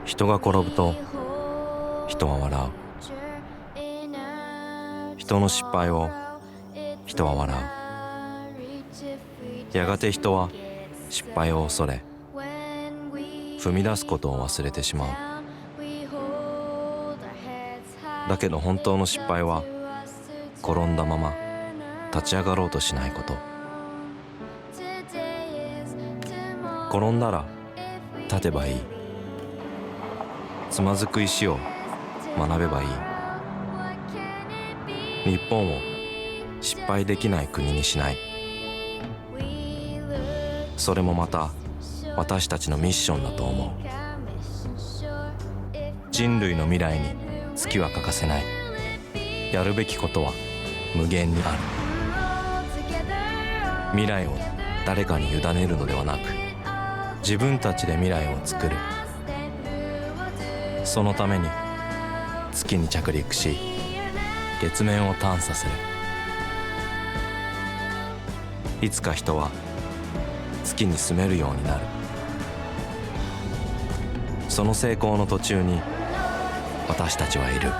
人が転ぶと人は笑う。人の失敗を人は笑う。やがて人は失敗を恐れ、踏み出すことを忘れてしまう。だけど本当の失敗は転んだまま立ち上がろうとしないこと。転んだら立てばいい。つまずく石を学べばいい。日本を失敗できない国にしない。それもまた私たちのミッションだと思う。人類の未来に月は欠かせない。やるべきことは無限にある。未来を誰かに委ねるのではなく、自分たちで未来を作る。そのために月に着陸し、月面を探査する。いつか人は月に住めるようになる。その成功の途中に私たちはいる。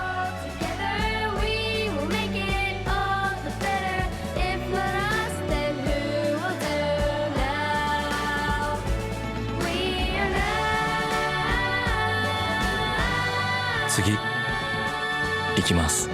次行きます。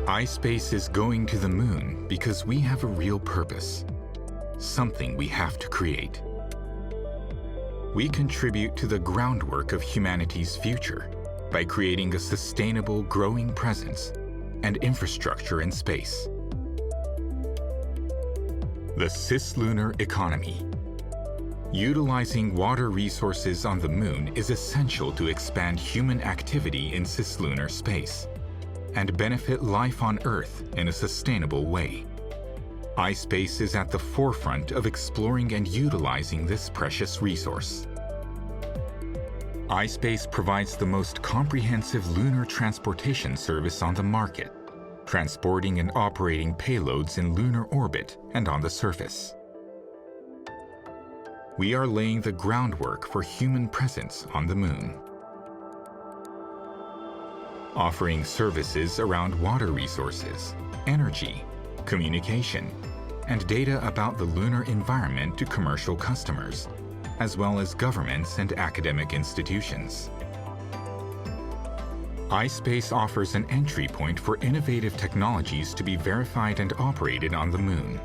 ispace is going to the moon because we have a real purpose, something we have to create. We contribute to the groundwork of humanity's future by creating a sustainable, growing presence and infrastructure in space. The cislunar economy. Utilizing water resources on the moon is essential to expand human activity in cislunar space and benefit life on Earth in a sustainable way. ispace is at the forefront of exploring and utilizing this precious resource. ispace provides the most comprehensive lunar transportation service on the market, transporting and operating payloads in lunar orbit and on the surface. We are laying the groundwork for human presence on the moon. Offering services around water resources, energy, communication, and data about the lunar environment to commercial customers, as well as governments and academic institutions. ispace offers an entry point for innovative technologies to be verified and operated on the moon.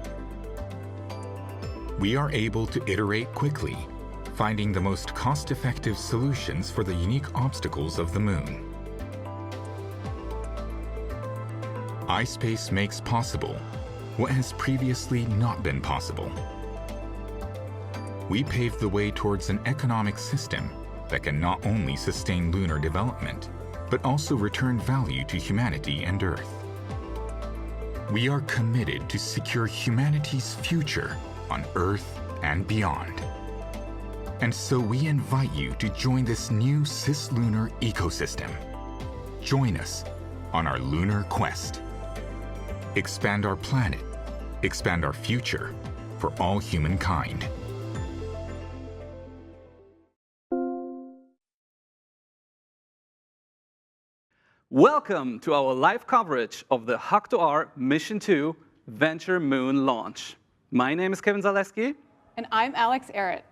We are able to iterate quickly, finding the most cost-effective solutions for the unique obstacles of the moon. ispace makes possible what has previously not been possible. We paved the way towards an economic system that can not only sustain lunar development, but also return value to humanity and Earth. We are committed to secure humanity's future on Earth and beyond. And so we invite you to join this new cislunar ecosystem. Join us on our lunar quest. Expand our planet, expand our future for all humankind. Welcome to our live coverage of the HAKUTO Mission 2 Venture Moon launch. My name is Kevin Zaleski. And I'm Alex Arrett.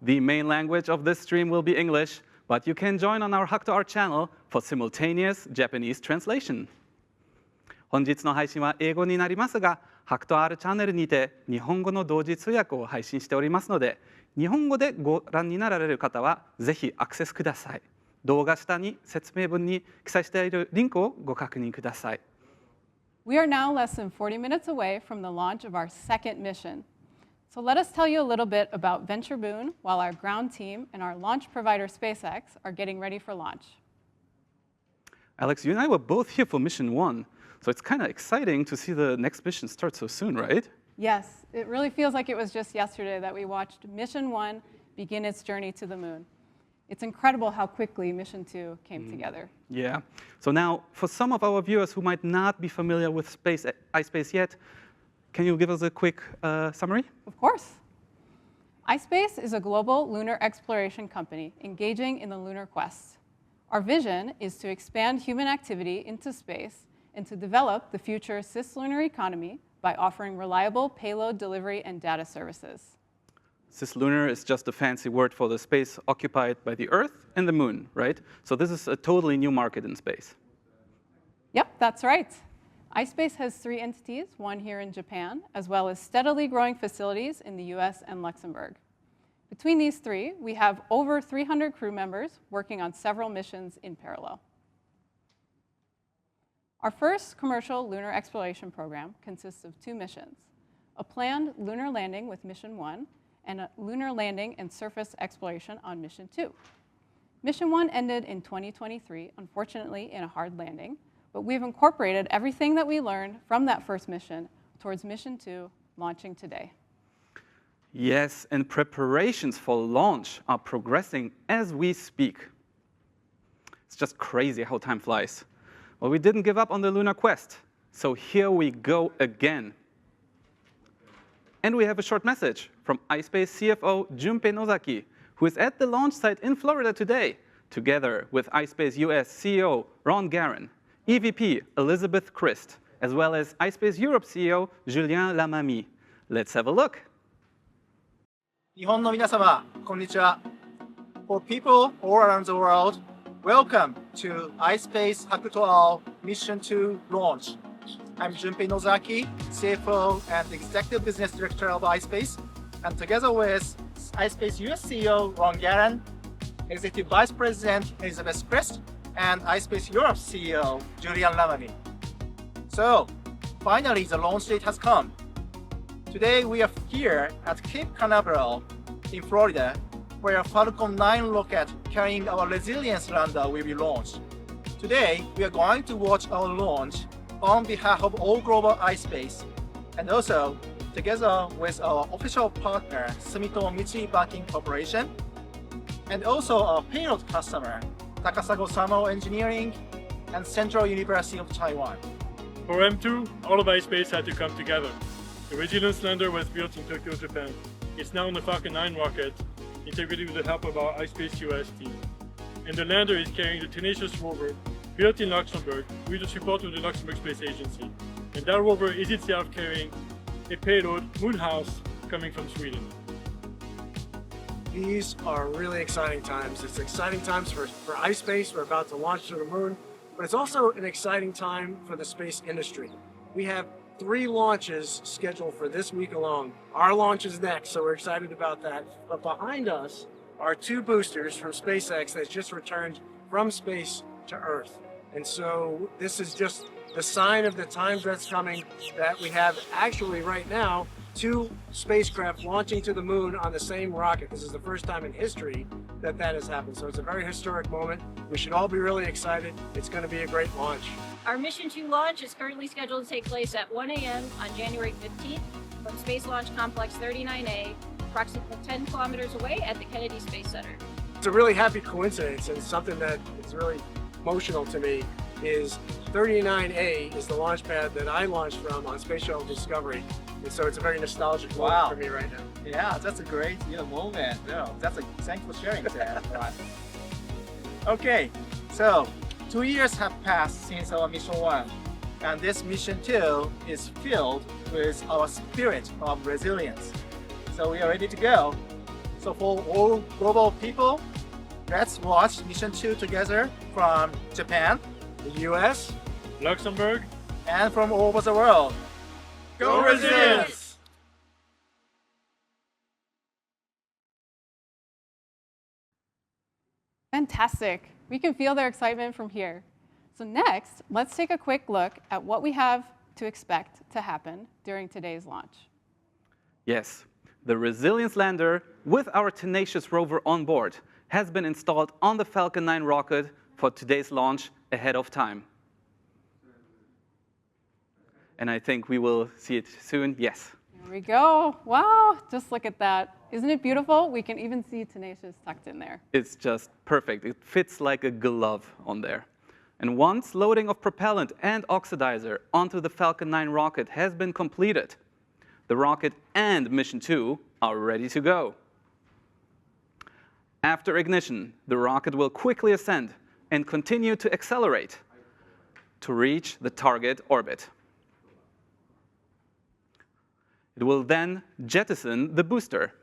The main language of this stream will be English, but you can join on our HAKUTO channel for simultaneous Japanese translation. 本日の配信は英語になりますが、HAKUTOチャンネルにて日本語の同時通訳を配信しておりますので、日本語でご覧になられる方はぜひアクセスください。動画下に説明文に記載しているリンクをご確認ください。We are now less than 40 minutes away from the launch of our second mission. So let us tell you a little bit about Venture Moon while our ground team and our launch provider SpaceX are getting ready for launch. Alex, you and I were both here for Mission 1, so it's kind of exciting to see the next mission start so soon, right? Yes, it really feels like it was just yesterday that we watched Mission 1 begin its journey to the moon. It's incredible how quickly Mission 2 came together. Yeah. So now, for some of our viewers who might not be familiar with ispace yet, can you give us a quick summary? Of course. ispace is a global lunar exploration company engaging in the lunar quest. Our vision is to expand human activity into space and to develop the future cislunar economy by offering reliable payload delivery and data services. Cislunar is just a fancy word for the space occupied by the Earth and the Moon, right? So this is a totally new market in space. Yep, that's right. ispace has 3 entities, one here in Japan, as well as steadily growing facilities in the US and Luxembourg. Between these 3, we have over 300 crew members working on several missions in parallel. Our first commercial lunar exploration program consists of 2 missions, a planned lunar landing with Mission 1 and a lunar landing and surface exploration on Mission 2. Mission 1 ended in 2023, unfortunately in a hard landing, but we've incorporated everything that we learned from that first mission towards Mission 2 launching today. Yes, and preparations for launch are progressing as we speak. It's just crazy how time flies. Well, we didn't give up on the lunar quest, so here we go again. And we have a short message from ispace CFO Junpei Nozaki, who is at the launch site in Florida today, together with ispace US CEO Ron Garan, EVP Elizabeth Christ, as well as ispace Europe CEO Julien Lamamy. Let's have a look. 日本の皆様、こんにちは。For people all around the world, welcome to ispace HAKUTO Mission 2 launch. I'm Junpei Nozaki, CFO and Executive Business Director of ispace, and together with ispace US CEO Ron Garan, Executive Vice President Elizabeth Christ, and ispace Europe CEO Julien Lamamy. So, finally the launch date has come. Today we are here at Cape Canaveral in Florida, where Falcon 9 rocket carrying our Resilience lander will be launched. Today we are going to watch our launch on behalf of all global ispace, and also together with our official partner Sumitomo Mitsui Banking Corporation, and also our payload customer Takasago Thermal Engineering and Central University of Taiwan. For M2, all of ispace had to come together. The Resilience lander was built in Tokyo, Japan. It's now on the Falcon 9 rocket, integrated with the help of our ispace US team. And the lander is carrying the tenacious rover built in Luxembourg with the support of the Luxembourg Space Agency. And that rover is itself carrying a payload, Moonhouse, coming from Sweden. These are really exciting times. It's exciting times for ispace. We're about to launch to the moon, but it's also an exciting time for the space industry. We have 3 launches scheduled for this week alone. Our launch is next, so we're excited about that. But behind us are 2 boosters from SpaceX that just returned from space to Earth. And so this is just the sign of the times that's coming, that we have actually right now 2 spacecraft launching to the moon on the same rocket. This is the first time in history that that has happened. So it's a very historic moment. We should all be really excited. It's going to be a great launch. Our Mission 2 launch is currently scheduled to take place at 1 a.m. on January 15th from Space Launch Complex 39A, approximately 10 kilometers away at the Kennedy Space Center. It's a really happy coincidence, and something that is really emotional to me is 39A is the launch pad that I launched from on Space Shuttle Discovery. And so it's a very nostalgic moment for me right now. Yeah, that's a great moment. Thanks for sharing that. Okay, so 2 years have passed since our Mission 1, and this Mission 2 is filled with our spirit of resilience. So we are ready to go. So for all global people, let's watch Mission 2 together from Japan, The US, Luxembourg, and from all over the world. Go Resilience! Fantastic. We can feel their excitement from here. So next, let's take a quick look at what we have to expect to happen during today's launch. Yes, the Resilience lander with our tenacious rover on board has been installed on the Falcon 9 rocket for today's launch ahead of time. And I think we will see it soon. Yes. There we go. Wow, just look at that. Isn't it beautiful? We can even see Tenacious tucked in there. It's just perfect. It fits like a glove on there. And once loading of propellant and oxidizer onto the Falcon 9 rocket has been completed, the rocket and Mission 2 are ready to go. After ignition, the rocket will quickly ascend and continue to accelerate to reach the target orbit. It will then jettison the booster.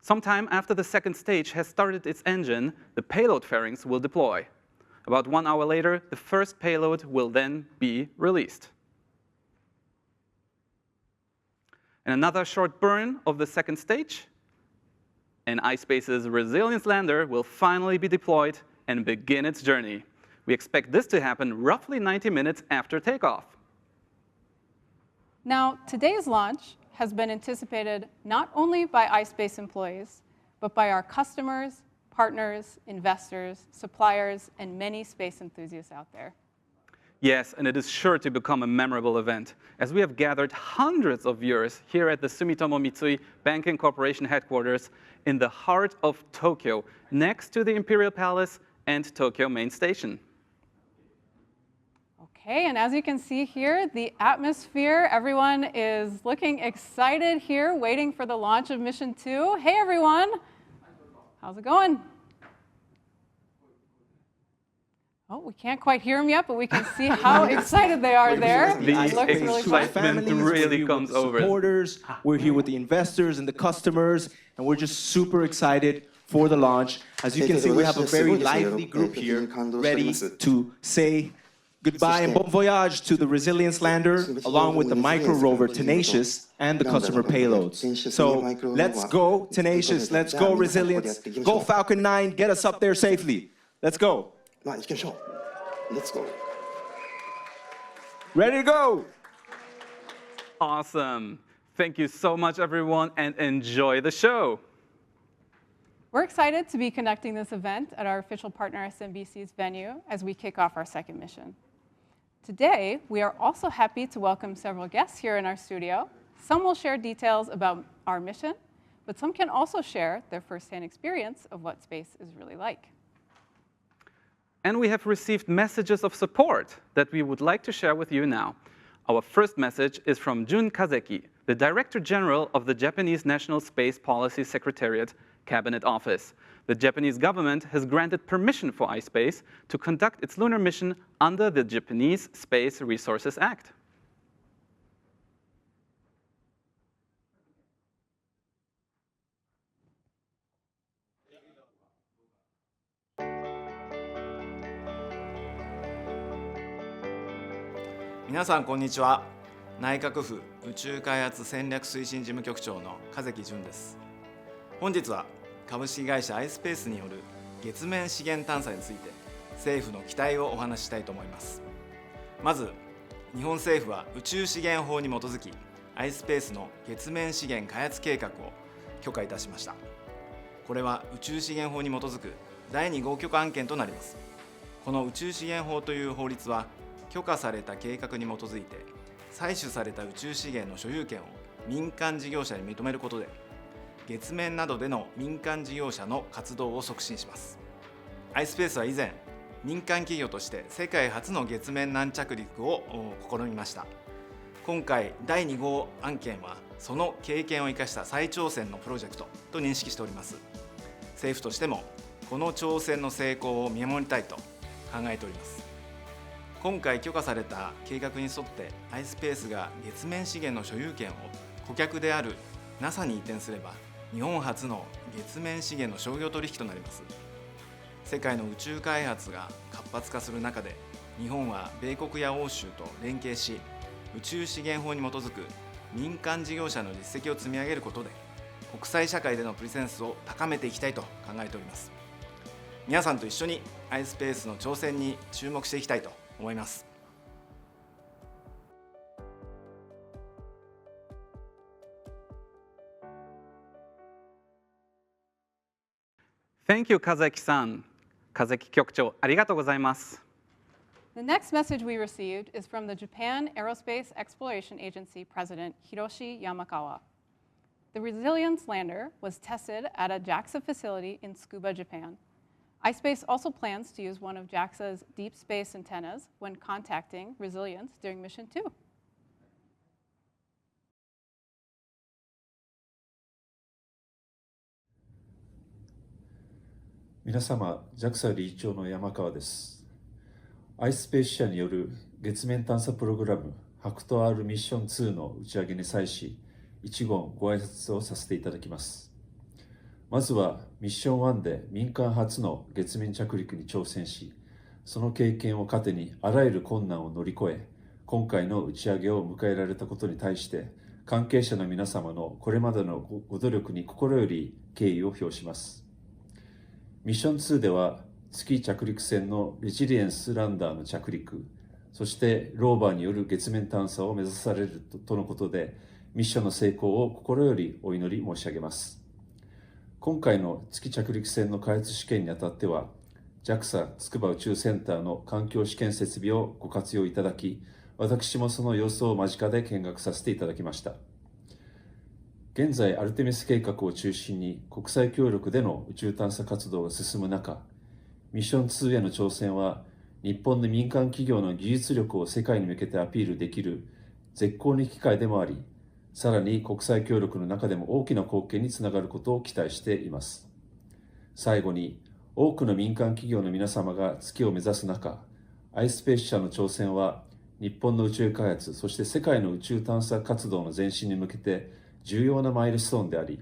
Sometime after the second stage has started its engine, the payload fairings will deploy. About 1 hour later, the first payload will then be released. And another short burn of the second stage, and ispace's Resilience lander will finally be deployed and begin its journey. We expect this to happen roughly 90 minutes after takeoff. Now, today's launch has been anticipated not only by iSpace employees, but by our customers, partners, investors, suppliers, and many space enthusiasts out there. Yes, and it is sure to become a memorable event, as we have gathered hundreds of viewers here at the Sumitomo Mitsui Banking Corporation headquarters in the heart of Tokyo, next to the Imperial Palace and Tokyo Main Station. Okay, and as you can see here, the atmosphere, everyone is looking excited here, waiting for the launch of Mission 2. Hey, everyone. How's it going? Oh, we can't quite hear them yet, but we can see how excited they are there. The excitement really comes over. Supporters, we're here with the investors and the customers, and we're just super excited for the launch. As you can see, we have a very lively group here ready to say goodbye and bon voyage to the Resilience lander, along with the micro rover Tenacious and the customer payloads. So let's go, Tenacious. Let's go, Resilience. Go, Falcon 9. Get us up there safely. Let's go. Let's go. Ready to go. Awesome. Thank you so much, everyone, and enjoy the show. We're excited to be conducting this event at our official partner SMBC's venue as we kick off our second mission. Today, we are also happy to welcome several guests here in our studio. Some will share details about our mission, but some can also share their firsthand experience of what space is really like. And we have received messages of support that we would like to share with you now. Our first message is from Jun Kazeki, the Director General of the Japanese National Space Policy Secretariat Cabinet Office. The Japanese government has granted permission for iSpace to conduct its lunar mission under the Japanese Space Resources Act.皆さんこんにちは。内閣府宇宙開発戦略推進事務局長の金関淳です。本日は株式会社 ispace による月面資源探査について政府の期待をお話ししたいと思います。まず、日本政府は宇宙資源法に基づき ispace の月面資源開発計画を許可いたしました。これは宇宙資源法に基づく第2号許可案件となります。この宇宙資源法という法律は許可された計画に基づいて採取された宇宙資源の所有権を民間事業者に認めることで月面などでの民間事業者の活動を促進します。ispace は以前民間企業として世界初の月面軟着陸を試みました。今回第2号案件はその経験を生かした再挑戦のプロジェクトと認識しております。政府としてもこの挑戦の成功を見守りたいと考えております。今回許可された計画に沿って ispace が月面資源の所有権を顧客である NASA に移転すれば日本初の月面資源の商業取引となります。世界の宇宙開発が活発化する中で日本は米国や欧州と連携し宇宙資源法に基づく民間事業者の実績を積み上げることで国際社会でのプレゼンスを高めていきたいと考えております。皆さんと一緒に ispace の挑戦に注目していきたいと思います。Thank you, Kazeki-san. 風木局長、ありがとうございます。The next message we received is from the Japan Aerospace Exploration Agency President Hiroshi Yamakawa. The Resilience lander was tested at a JAXA facility in Tsukuba, Japan. ispace also plans to use one of JAXA's deep space antennas when contacting Resilience during Mission 2. 皆様、JAXA 理事長の山川です。ispace 社による月面探査プログラム HAKUTO-R ミッション2の打ち上げに際し、一言ご挨拶をさせていただきます。まずはミッション1で民間初の月面着陸に挑戦し、その経験を糧にあらゆる困難を乗り越え、今回の打ち上げを迎えられたことに対して、関係者の皆様のこれまでのご努力に心より敬意を表します。ミッション2では月着陸船のレジリエンスランダーの着陸、そしてローバーによる月面探査を目指されるとのことで、ミッションの成功を心よりお祈り申し上げます。今回の月着陸船の開発試験にあたっては、JAXA 筑波宇宙センターの環境試験設備をご活用いただき、私もその様子を間近で見学させていただきました。現在、アルテミス計画を中心に国際協力での宇宙探査活動が進む中、ミッション2への挑戦は、日本の民間企業の技術力を世界に向けてアピールできる絶好の機会でもあり、さらに国際協力の中でも大きな貢献につながることを期待しています。最後に、多くの民間企業の皆様が月を目指す中、ispace 社の挑戦は、日本の宇宙開発、そして世界の宇宙探査活動の前進に向けて重要なマイルストーンであり、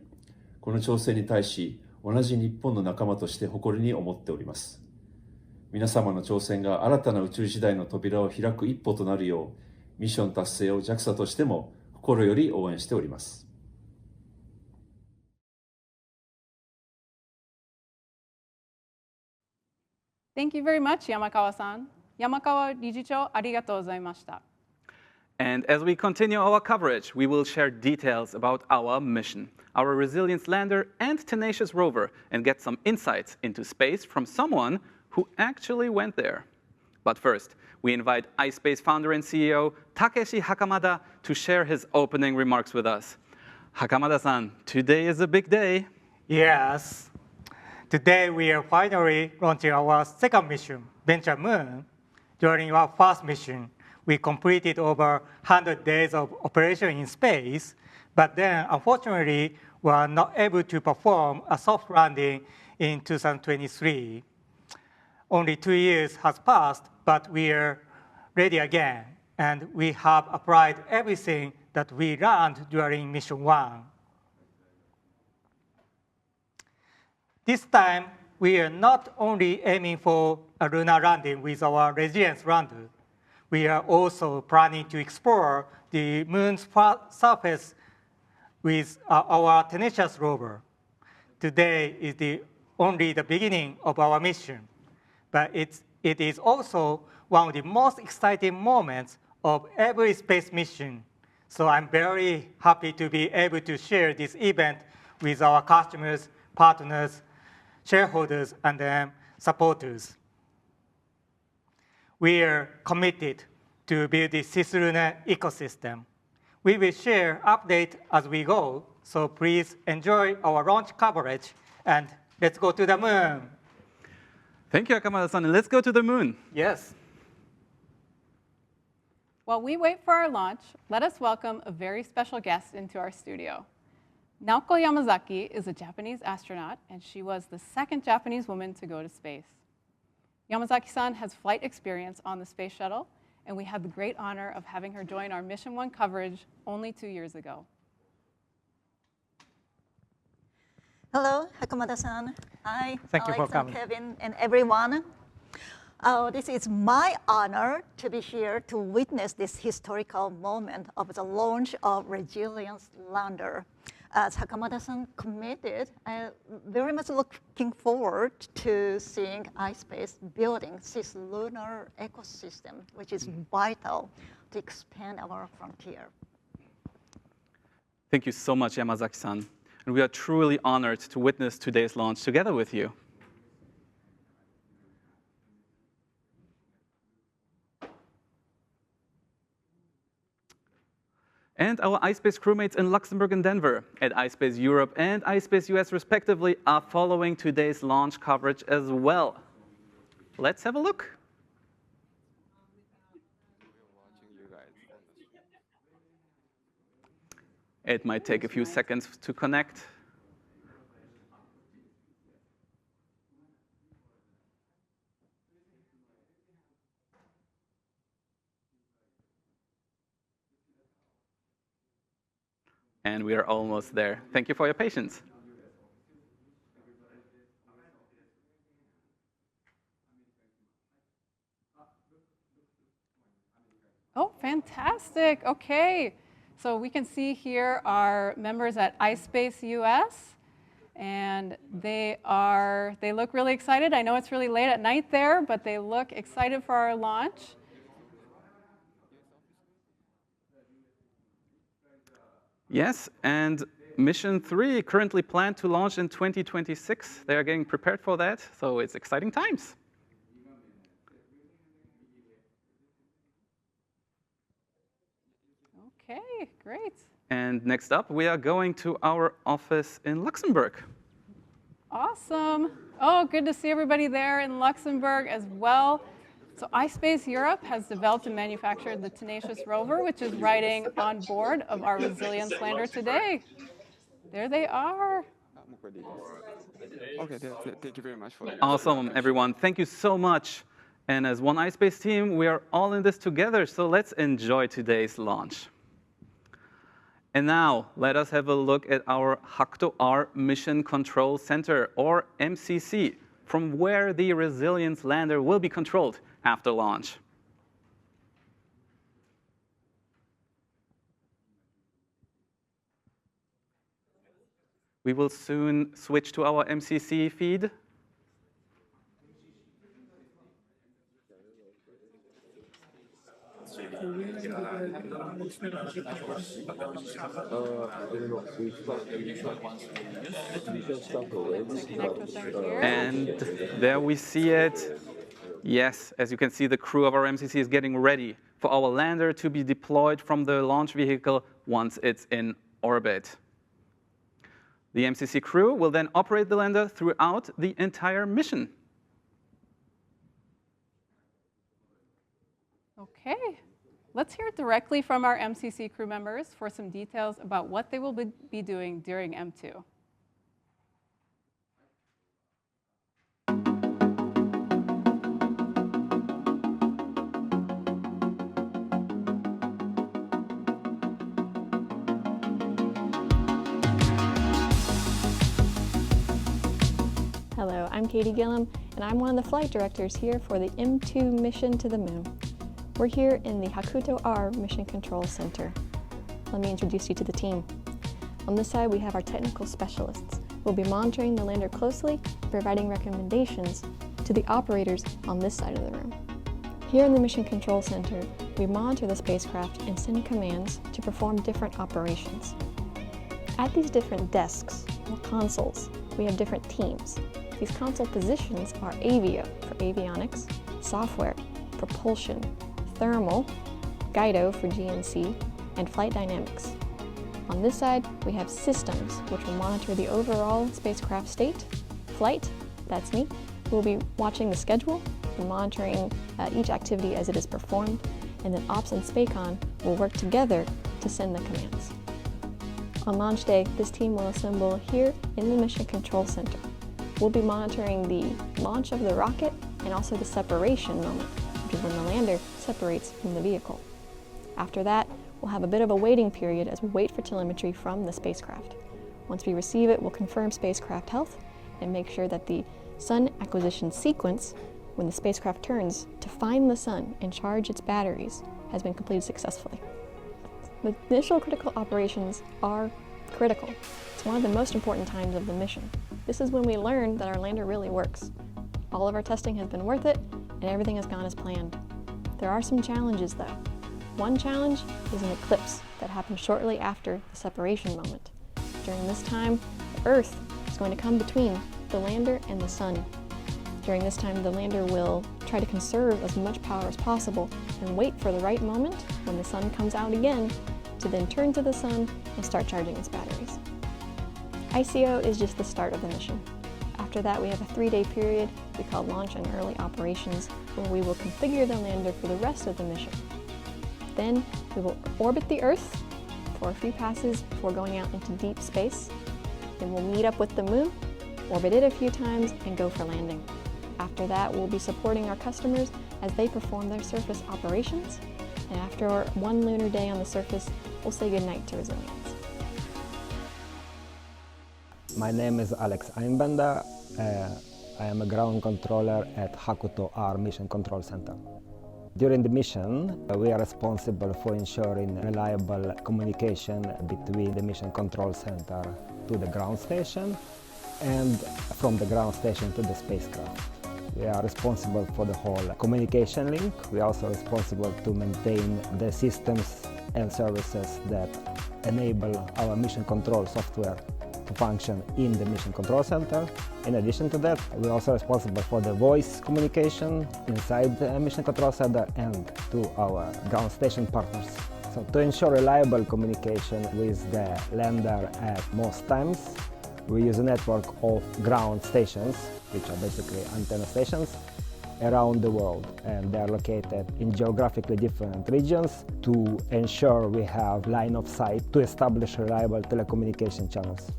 この挑戦に対し、同じ日本の仲間として誇りに思っております。皆様の挑戦が新たな宇宙時代の扉を開く一歩となるよう、ミッション達成を JAXA としても心より応援しております。Thank you very much, Yamakawa-san. Yamakawa 理事長、ありがとうございました。And as we continue our coverage, we will share details about our mission, our Resilience lander and tenacious rover, and get some insights into space from someone who actually went there. But first, we invite ispace founder and CEO Takeshi Hakamada to share his opening remarks with us. Hakamada-san, today is a big day. Yes. Today we are finally launching our second mission, Venture Moon. During our first mission, we completed over 100 days of operation in space, but then unfortunately we were not able to perform a soft landing in 2023. Only 2 years has passed, but we are ready again, and we have applied everything that we learned during Mission 1. This time, we are not only aiming for a lunar landing with our Resilience lander, we are also planning to explore the moon's surface with our tenacious rover. Today is only the beginning of our mission, but it is also one of the most exciting moments of every space mission. So I'm very happy to be able to share this event with our customers, partners, shareholders, and supporters. We are committed to build the cislunar ecosystem. We will share updates as we go, so please enjoy our launch coverage, and let's go to the moon. Thank you, Hakamada-san. Let's go to the moon. Yes. While we wait for our launch, let us welcome a very special guest into our studio. Naoko Yamazaki is a Japanese astronaut, and she was the second Japanese woman to go to space. Yamazaki-san has flight experience on the space shuttle, and we had the great honor of having her join our Mission 1 coverage only 2 years ago. Hello, Hakamada-san. Hi, Thank you for Alex coming. and Kevin and everyone. This is my honor to be here to witness this historical moment of the launch of Resilience lander. As Hakamada-san committed, I'm very much looking forward to seeing ispace building this lunar ecosystem, which is vital to expand our frontier. Thank you so much, Yamazaki-san. And we are truly honored to witness today's launch together with you. and our ispace crewmates in Luxembourg and Denver at ispace Europe and ispace US respectively are following today's launch coverage as well. Let's have a look. It might take a few seconds to connect. And we are almost there. Thank you for your patience. Oh, fantastic. Okay. So we can see here our members at ispace US, and they look really excited. I know it's really late at night there, but they look excited for our launch. Yes, and Mission 3 currently planned to launch in 2026. They are getting prepared for that, so it's exciting times. Okay, great. And next up, we are going to our office in Luxembourg. Awesome. Oh, good to see everybody there in Luxembourg as well. So ispace Europe has developed and manufactured the Tenacious rover, which is riding on board of our Resilience lander today. There they are. Okay, thank you very much for that. Awesome, everyone. Thank you so much. And as one ispace team, we are all in this together, so let's enjoy today's launch. And now, let us have a look at our HAKUTO R Mission Control Center, or MCC, from where the Resilience lander will be controlled after launch. We will soon switch to our MCC feed. And there we see it. Yes, as you can see, the crew of our MCC is getting ready for our lander to be deployed from the launch vehicle once it's in orbit. The MCC crew will then operate the lander throughout the entire mission. Okay. Let's hear directly from our MCC crew members for some details about what they will be doing during M2. Hello, I'm Katie Gillum, and I'm one of the flight directors here for the M2 mission to the moon. We're here in the HAKUTO R Mission Control Center. Let me introduce you to the team. On this side, we have our technical specialists. We'll be monitoring the lander closely, providing recommendations to the operators on this side of the room. Here in the Mission Control Center, we monitor the spacecraft and send commands to perform different operations. At these different desks, or consoles, we have different teams. These console positions are Avio for avionics, software, propulsion, thermal, Guido for GNC, and flight dynamics. On this side, we have systems, which will monitor the overall spacecraft state. Flight, that's me, will be watching the schedule and monitoring each activity as it is performed, and then Ops and SPACON will work together to send the commands. On launch day, this team will assemble here in the Mission Control Center. We'll be monitoring the launch of the rocket and also the separation moment, which is when the lander separates from the vehicle. After that, we'll have a bit of a waiting period as we wait for telemetry from the spacecraft. Once we receive it, we'll confirm spacecraft health and make sure that the sun acquisition sequence, when the spacecraft turns to find the sun and charge its batteries, has been completed successfully. The initial critical operations are critical. It's one of the most important times of the mission. This is when we learn that our lander really works. All of our testing has been worth it, and everything has gone as planned. There are some challenges though. One challenge is an eclipse that happens shortly after the separation moment. During this time, the Earth is going to come between the lander and the sun. During this time, the lander will try to conserve as much power as possible and wait for the right moment when the sun comes out again to then turn to the sun and start charging its batteries. ICO is just the start of the mission. After that, we have a 3-day period we call launch and early operations, where we will configure the lander for the rest of the mission. Then we will orbit the Earth for a few passes before going out into deep space. Then we'll meet up with the moon, orbit it a few times, and go for landing. After that, we'll be supporting our customers as they perform their surface operations. And after one lunar day on the surface, we'll say goodnight to Resilience. My name is Alex Einbender. I am a ground controller at HAKUTO, our Mission Control Center. During the mission, we are responsible for ensuring reliable communication between the Mission Control Center to the ground station and from the ground station to the spacecraft. We are responsible for the whole communication link. We are also responsible to maintain the systems and services that enable our mission control software to function in the Mission Control Center. In addition to that, we're also responsible for the voice communication inside the Mission Control Center and to our ground station partners. So to ensure reliable communication with the lander at most times, we use a network of ground stations, which are basically antenna stations, around the world, and they are located in geographically different regions to ensure we have line of sight to establish reliable telecommunication channels.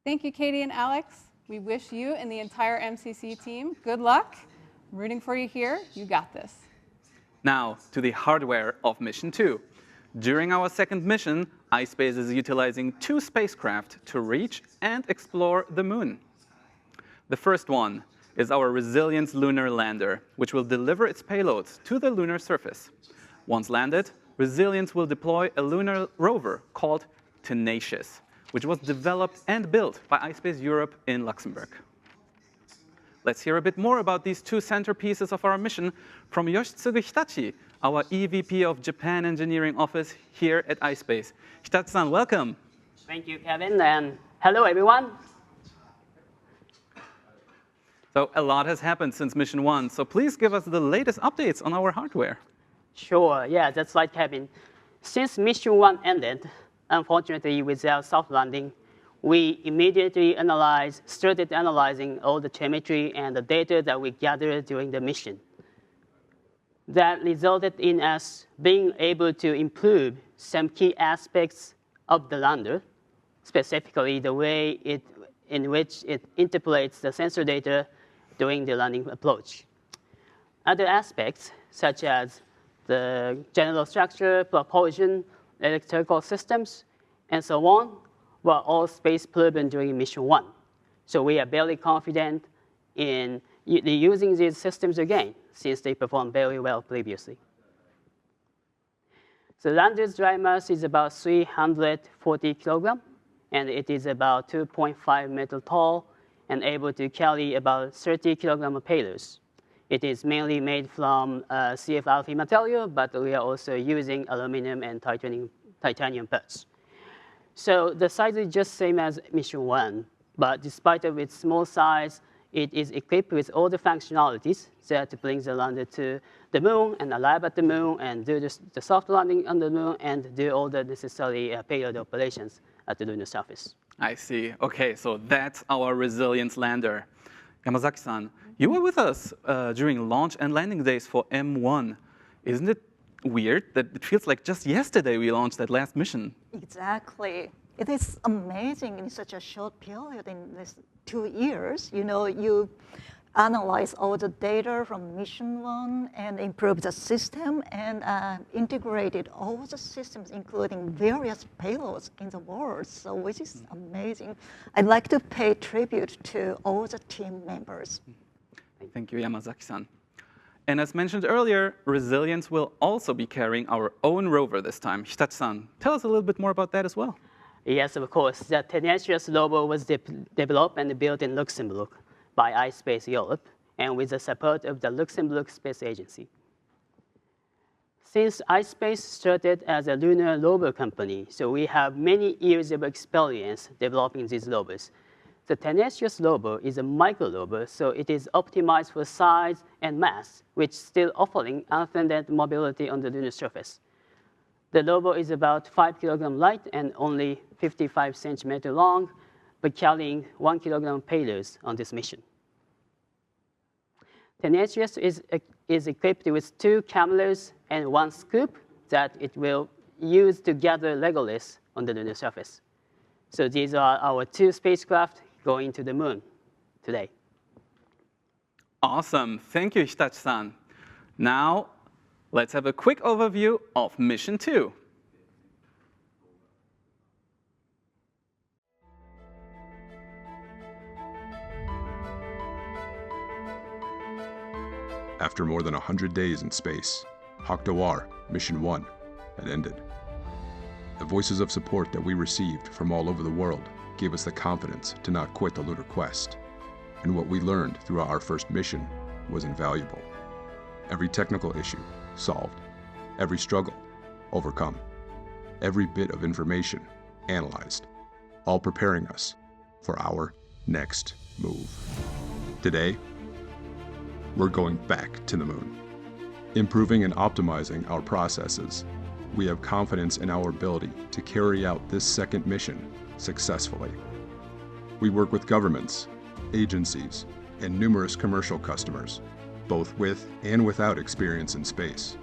Thank you, Katie and Alex. We wish you and the entire MCC team good luck. I'm rooting for you here. You got this. Now to the hardware of Mission 2. During our second mission, ispace is utilizing 2 spacecraft to reach and explore the moon. The first one is our Resilience lunar lander, which will deliver its payloads to the lunar surface. Once landed, Resilience will deploy a lunar rover called Tenacious, which was developed and built by ispace Europe in Luxembourg. Let's hear a bit more about these 2 centerpieces of our mission from Yoshitsugu Hitachi, our EVP of Japan Engineering Office here at ispace. Hitachi-san, welcome. Thank you, Kevin, and hello, everyone. So a lot has happened since Mission 1, so please give us the latest updates on our hardware. Sure, yeah, that's right, Kevin. Since Mission 1 ended, unfortunately without soft landing, we immediately started analyzing all the telemetry and the data that we gathered during the mission. That resulted in us being able to improve some key aspects of the lander, specifically the way in which it interpolates the sensor data during the landing approach. Other aspects, such as the general structure, propulsion, electrical systems, and so on, were all space proven during Mission 1. So we are very confident in using these systems again, since they performed very well previously. The lander's dry mass is about 340 kilograms, and it is about 2.5 meters tall and able to carry about 30 kilograms of payloads. It is mainly made from CFRP material, but we are also using aluminum and titanium parts. So the size is just same as Mission 1, but despite of its small size, it is equipped with all the functionalities that brings the lander to the moon and arrive at the moon and do the soft landing on the moon and do all the necessary payload operations at the lunar surface. I see. Okay, so that's our Resilience lander. Yamazaki-san, you were with us during launch and landing days for M1. Isn't it weird that it feels like just yesterday we launched that last mission? Exactly. It is amazing in such a short period, in this 2 years. You know, you analyze all the data from Mission 1 and improve the system and integrated all the systems, including various payloads in the world, so which is amazing. I'd like to pay tribute to all the team members. Thank you, Yamazaki-san. And as mentioned earlier, Resilience will also be carrying our own rover this time. Hitachi-san, tell us a little bit more about that as well. Yes, of course. The Tenacious rover was developed and built in Luxembourg by ispace Europe and with the support of the Luxembourg Space Agency. Since ispace started as a lunar rover company, so we have many years of experience developing these rovers. the tenacious rover is a micro rover, so it is optimized for size and mass, which still offering unfettered mobility on the lunar surface. The rover is about 5 kilogram light and only 55 centimeter long, but carrying 1 kilogram payloads on this mission. Tenacious is equipped with 2 cameras and 1 scoop that it will use to gather regolith on the lunar surface. So these are our 2 spacecraft going to the moon today. Awesome. Thank you, Hitachi-san. Now, let's have a quick overview of Mission 2. After more than 100 days in space, HAKUTO Mission 1 had ended. The voices of support that we received from all over the world gave us the confidence to not quit the lunar quest, and what we learned throughout our first mission was invaluable. Every technical issue solved, every struggle overcome, every bit of information analyzed, all preparing us for our next move. Today, we're going back to the moon. Improving and optimizing our processes, we have confidence in our ability to carry out this second mission successfully. We work with governments, agencies, and numerous commercial customers, both with and without experience in space,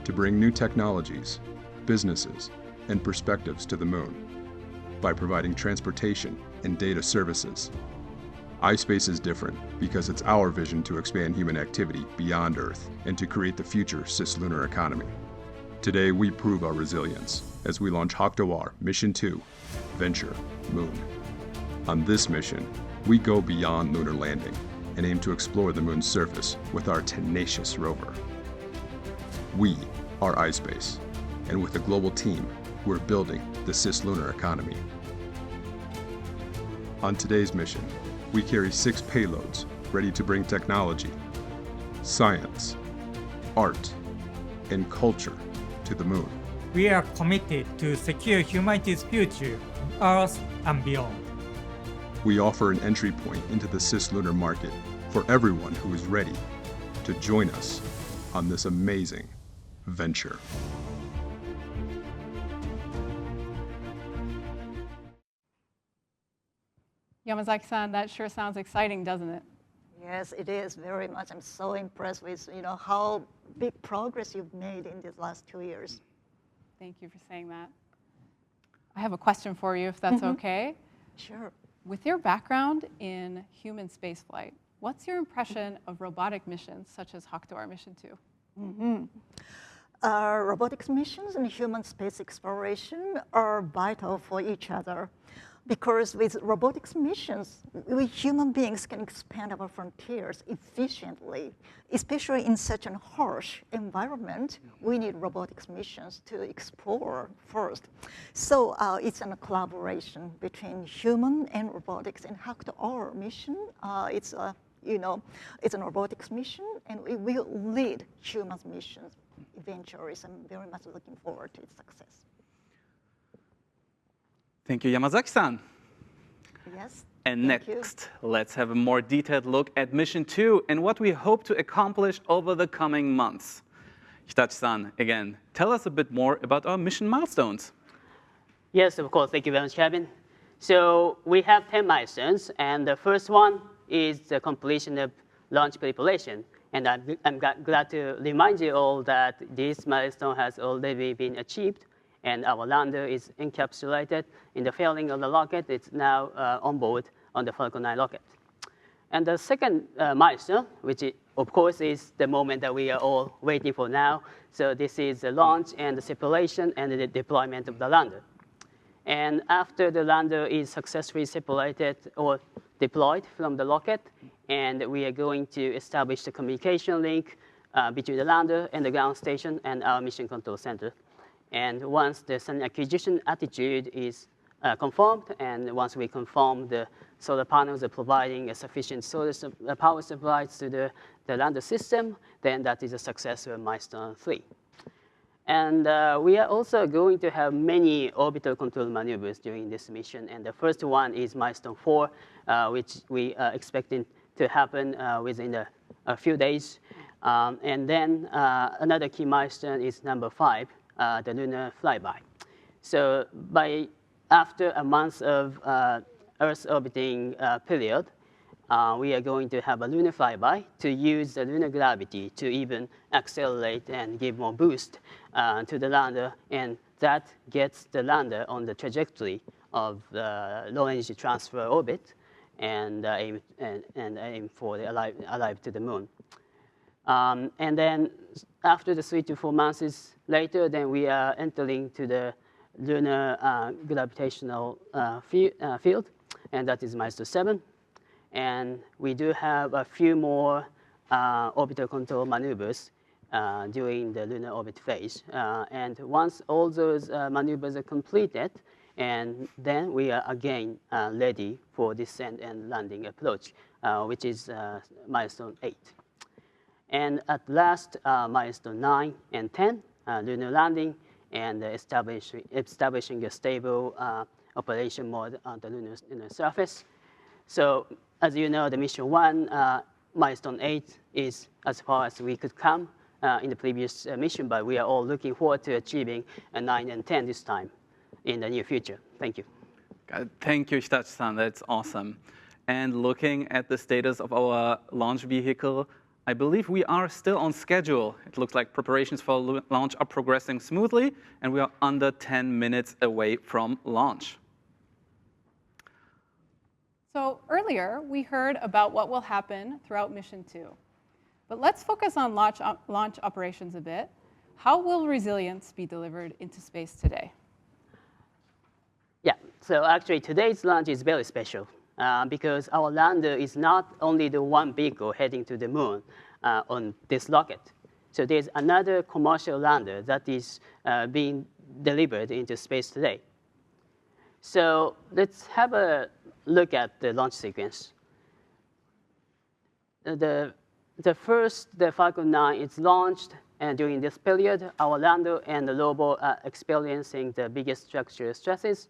to bring new technologies, businesses, and perspectives to the moon by providing transportation and data services. ispace is different because it's our vision to expand human activity beyond Earth and to create the future cislunar economy. Today, we prove our resilience as we launch HAKUTO Mission 2, Venture Moon. On this mission, we go beyond lunar landing and aim to explore the moon's surface with our tenacious rover. We are ispace, and with a global team, we're building the cislunar economy. On today's mission, we carry 6 payloads ready to bring technology, science, art, and culture to the moon. We are committed to secure humanity's future, Earth and beyond. We offer an entry point into the cislunar market for everyone who is ready to join us on this amazing venture. Yamazaki-san, that sure sounds exciting, doesn't it? Yes, it is very much. I'm so impressed with how big progress you've made in these last 2 years. Thank you for saying that. I have a question for you, if that's okay. Sure. With your background in human spaceflight, what's your impression of robotic missions such as HAKUTO Mission 2? Robotics missions and human space exploration are vital for each other. Because with robotics missions, we human beings can expand our frontiers efficiently, especially in such a harsh environment. We need robotics missions to explore first. So it's a collaboration between human and robotics. And HAKUTO mission, it's a robotics mission, and we will lead human missions eventually. So I'm very much looking forward to its success. Thank you, Yamazaki-san. Yes. And next, let's have a more detailed look at Mission 2 and what we hope to accomplish over the coming months. Hitachi-san, again, tell us a bit more about our mission milestones. Yes, of course. Thank you very much, Kevin. So we have 10 milestones, and the first one is the completion of launch preparation. And I'm glad to remind you all that this milestone has already been achieved, and our lander is encapsulated in the fairing of the rocket. It's now on board on the Falcon 9 rocket. And the second milestone, which of course is the moment that we are all waiting for now. So this is the launch and the separation and the deployment of the lander. And after the lander is successfully separated or deployed from the rocket, and we are going to establish the communication link between the lander and the ground station and our mission control center. And once the sun acquisition attitude is confirmed, and once we confirm the solar panels are providing a sufficient solar power supply to the lander system, then that is a success of milestone 3. And we are also going to have many orbital control maneuvers during this mission. And the first one is milestone 4, which we are expecting to happen within a few days. And then another key milestone is number 5, the lunar flyby. So after a month of Earth orbiting period, we are going to have a lunar flyby to use the lunar gravity to even accelerate and give more boost to the lander, and that gets the lander on the trajectory of the low energy transfer orbit and aim for the arrive to the moon. And then after the 3 to 4 months later, then we are entering to the lunar gravitational field, and that is milestone 7. And we do have a few more orbital control maneuvers during the lunar orbit phase. And once all those maneuvers are completed, and then we are again ready for descent and landing approach, which is milestone 8. And at last, milestone 9 and 10, lunar landing and establishing a stable operation mode on the lunar surface. So as you know, the mission 1, milestone 8 is as far as we could come in the previous mission, but we are all looking forward to achieving 9 and 10 this time in the near future. Thank you. Thank you, Hitachi-san. That's awesome. And looking at the status of our launch vehicle, I believe we are still on schedule. It looks like preparations for launch are progressing smoothly, and we are under 10 minutes away from launch. So earlier, we heard about what will happen throughout Mission 2. But let's focus on launch operations a bit. How will resilience be delivered into space today? Yeah, so actually today's launch is very special because our lander is not only the one vehicle heading to the moon on this rocket. So there's another commercial lander that is being delivered into space today. So let's have a look at the launch sequence. The Falcon 9 is launched, and during this period, our lander and the rover are experiencing the biggest structural stresses.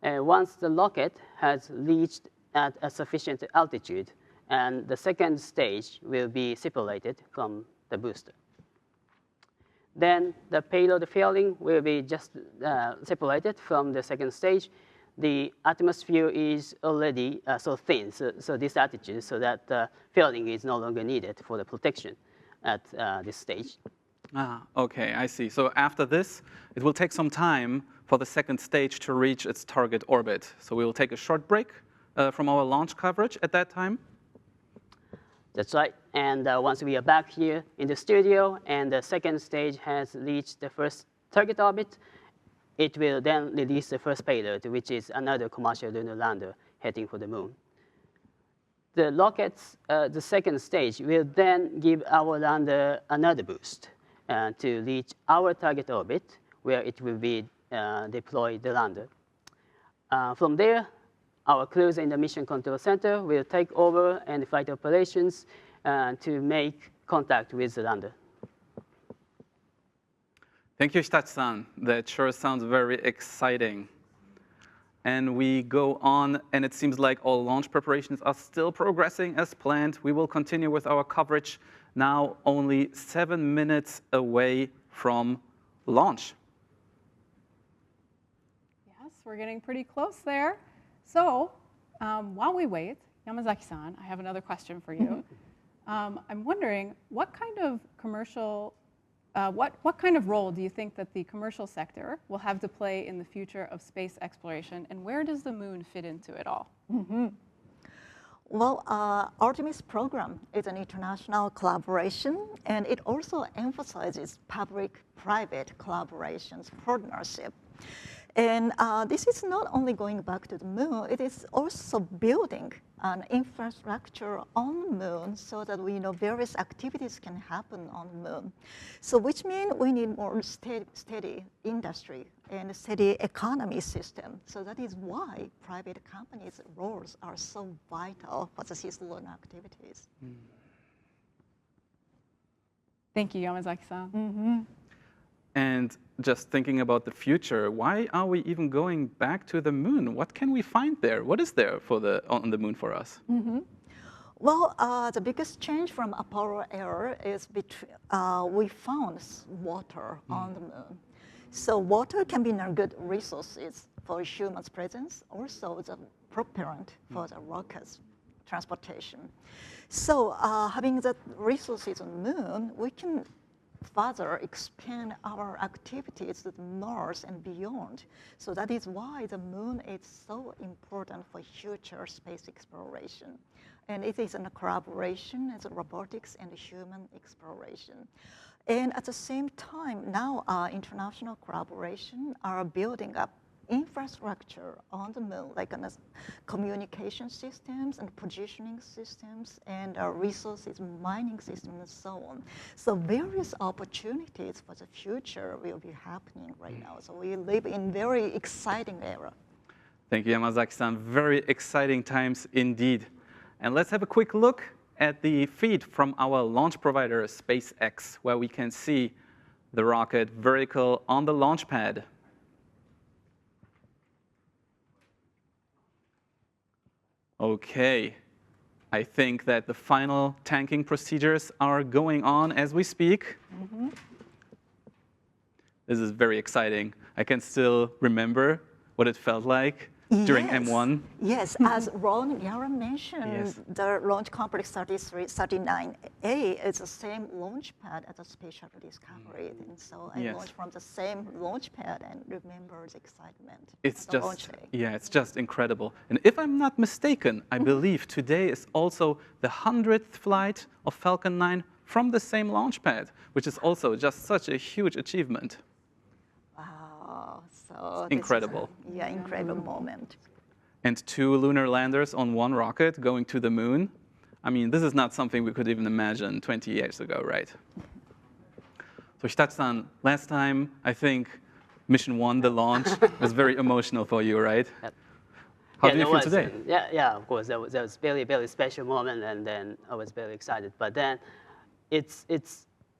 And once the rocket has reached at a sufficient altitude, and the second stage will be separated from the booster. Then the payload fairing will be just separated from the second stage. The atmosphere is already so thin, so this attitude, so that fairing is no longer needed for the protection at this stage. Okay, I see. So after this, it will take some time for the second stage to reach its target orbit. So we will take a short break from our launch coverage at that time. That's right. And once we are back here in the studio and the second stage has reached the first target orbit, it will then release the first payload, which is another commercial lunar lander heading for the moon. The rocket's the second stage will then give our lander another boost to reach our target orbit, where it will be deploy the lander. From there, our crews in the Mission Control Center will take over and flight operations to make contact with the lander. Thank you, Hitachi-san. That sure sounds very exciting. And we go on, and it seems like all launch preparations are still progressing as planned. We will continue with our coverage now only 7 minutes away from launch. Yes, we're getting pretty close there. So while we wait, Yamazaki-san, I have another question for you. I'm wondering, what kind of commercial what kind of role do you think that the commercial sector will have to play in the future of space exploration, and where does the moon fit into it all? Well, Artemis program is an international collaboration, and it also emphasizes public-private collaborations, partnership. And this is not only going back to the moon, it is also building an infrastructure on the moon so that we know various activities can happen on the moon. So which means we need more steady industry and a steady economy system. So that is why private companies' roles are so vital for the cislunar activities. Thank you, Yamazaki-san. And just thinking about the future, why are we even going back to the moon? What can we find there? What is there on the moon for us? Well, the biggest change from Apollo era is we found water on the moon. So water can be a good resource for humans' presence, also the propellant for the rockets transportation. So having the resources on the moon, we can further expand our activities to Mars and beyond. So that is why the moon is so important for future space exploration. And it is in a collaboration as robotics and human exploration. And at the same time, now international collaboration are building up infrastructure on the moon, like communication systems and positioning systems and resources mining systems and so on. So various opportunities for the future will be happening right now. So we live in very exciting era. Thank you, Yamazaki-san. Very exciting times indeed. And let's have a quick look at the feed from our launch provider, SpaceX, where we can see the rocket vertical on the launch pad. Okay, I think that the final tanking procedures are going on as we speak. This is very exciting. I can still remember what it felt like during M1. Yes, as Ron Yara mentioned, the launch complex 39A is the same launch pad as the Space Shuttle Discovery. And so I launched from the same launch pad and remember the excitement. It's just, it's just incredible. And if I'm not mistaken, I believe today is also the 100th flight of Falcon 9 from the same launch pad, which is also just such a huge achievement. So incredible. Incredible moment. And 2 lunar landers on 1 rocket going to the moon. I mean, this is not something we could even imagine 20 years ago, right? So Hitachi-san, last time, I think Mission 1, the launch, was very emotional for you, right? How do you feel today? Yeah, of course. That was very, very special moment, and then I was very excited. But then it's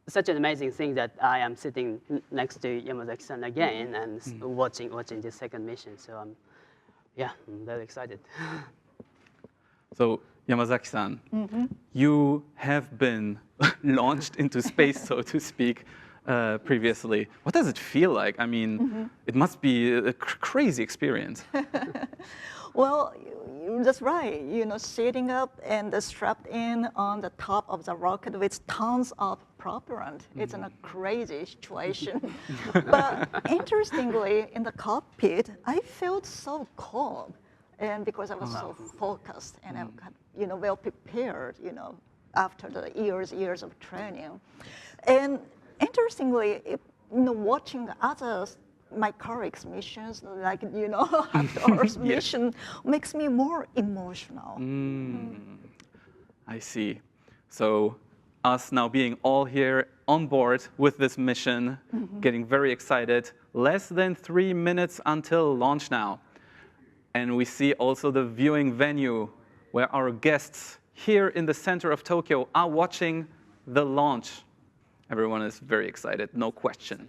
such an amazing thing that I am sitting next to Yamazaki-san again and watching this second mission. So I'm very excited. So Yamazaki-san, you have been launched into space, so to speak, previously. What does it feel like? I mean, it must be a crazy experience. Well, that's right. You know, sitting up and strapped in on the top of the rocket with tons of propellant. It's a crazy situation. But interestingly, in the cockpit, I felt so calm, and because I was so focused and I got, well prepared, after the years of training. And interestingly, watching my colleagues' missions, like, HAKUTO's mission, makes me more emotional. I see. So us now being all here on board with this mission, getting very excited. Less than 3 minutes until launch now. And we see also the viewing venue where our guests here in the center of Tokyo are watching the launch. Everyone is very excited, no question.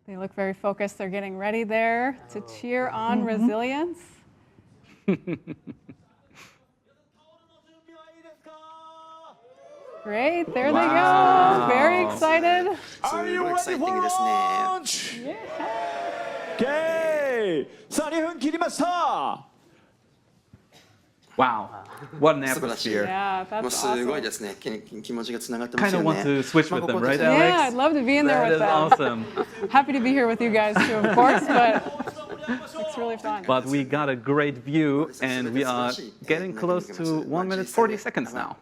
They look very focused. They're getting ready there to cheer on resilience. Great, there they go. Very excited. Are you ready for launch? Okay. さあ、2分切りました. Wow, what an atmosphere. Yeah, that's awesome. Kind of want to switch with them, right, Alex? Yeah, I'd love to be in there with them. That is awesome. Happy to be here with you guys too, of course, but it's really fun. But we got a great view, and we are getting close to 1 minute 40 seconds now.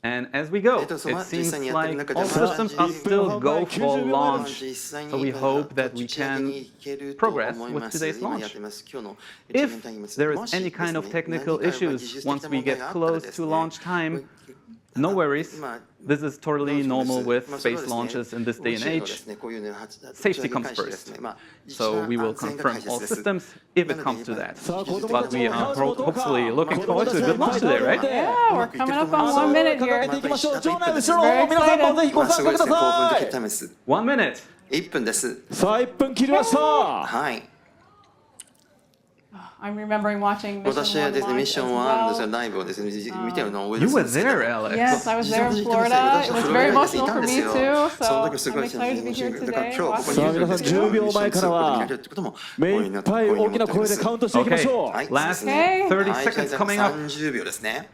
And as we go, it seems like all systems are still go for launch. So we hope that we can progress with today's launch. If there is any kind of technical issues once we get close to launch time, No worries. This is totally normal with space launches in this day and age. Safety comes first. So we will confirm all systems if it comes to that. But we are hopefully looking forward to a good launch today, right? Yeah, we're coming up on 1 minute here. Very excited. 1 minute. 1分です。さあ、1分切りました。はい。I'm remembering watching Mission 1 私はですね、ミッション1のライブをですね、見てるのを覚えてます。You were there, Alex. Yes, I was there in Florida. It was very emotional for me too. So I'm excited to be here today. さあ、皆さん10秒前からは目いっぱい大きな声でカウントしていきましょう。Okay, last 30 seconds coming up. 30秒ですね。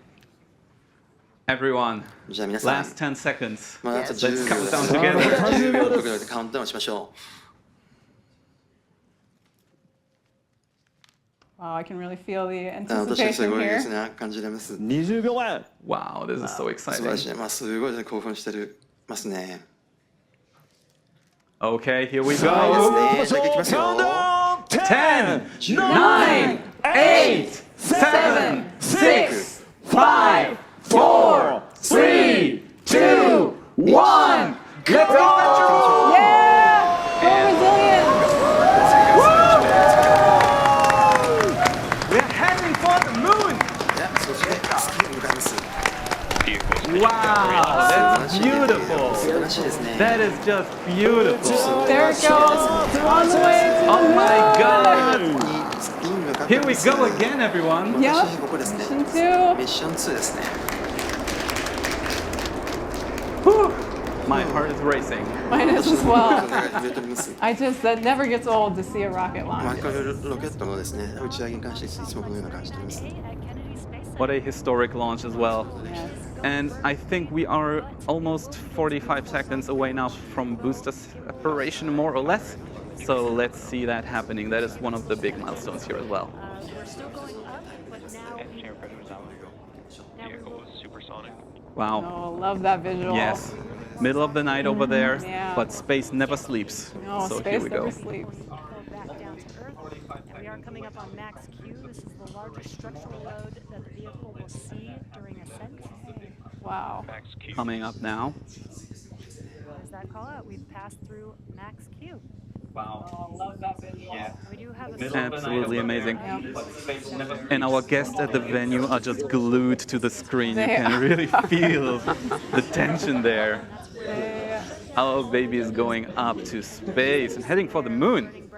Everyone, じゃあ皆さん、 last 10 seconds. まああと Let's 10 count 秒 down です。 together. 10秒でカウントダウンしましょう。Wow, I can really feel the 私はす anticipation ごいです here. ね、感じられます。20秒前。Wow, this is so 素晴らし exciting. い。まあ、すごいですね、興奮してますね。 Okay, here we さあ、いい go. ですね。じゃあ行きますよ。 10, 9, 8, 7, 6, 5, 4, 3, 2, 1. Let's go! Yeah! Go resilient! We're heading for the moon! そして月に向かいます。 Wow, that's beautiful. 素晴らしいですね。 That is just beautiful. There it goes. On the way to Oh the my moon. god. Here we go again, everyone. Yep. 私ここですね。 Mission 2. ミッション2ですね。 Whew. My heart is racing. Mine is as well. 震えております。 That never gets old to see a rocket 毎 launch. 回ロケットのですね、打ち上げに関していつもこのような感じております。 What a historic launch as well. And I think we are almost 45 seconds away now from booster separation, more or less. So let's see that happening. That is one of the big milestones here as well. We're still going up, but now we're supersonic. Wow. Oh, love that visual. Yes. Middle of the night over there, Yeah. but space never sleeps. No, So space here we go. never sleeps. Back down to Earth, and we are coming up on max Q. This is the largest structural load that the vehicle will see during ascent. Wow. Coming up now. There's that call out. We've passed through max Q. Wow. Oh, love that visual. Yeah. We do have a Absolutely amazing. Yeah. And our guests at the venue are just glued to the screen. You They can are. really feel the tension there. Yeah. Our baby is going up to space and heading for the moon.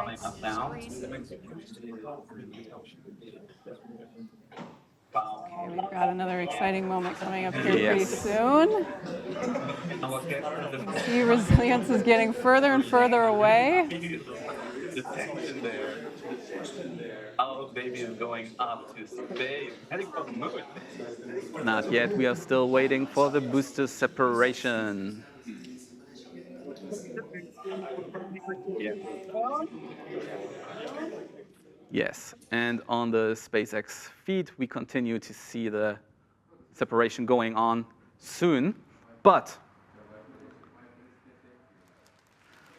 Okay, we've got another exciting moment coming up here pretty Yes. soon. You can see resilience is getting further and further away. The tension there. Our baby is going up to space, heading for the moon. Not yet. We are still waiting for the booster separation. Yes, and on the SpaceX feed, we continue to see the separation going on soon. But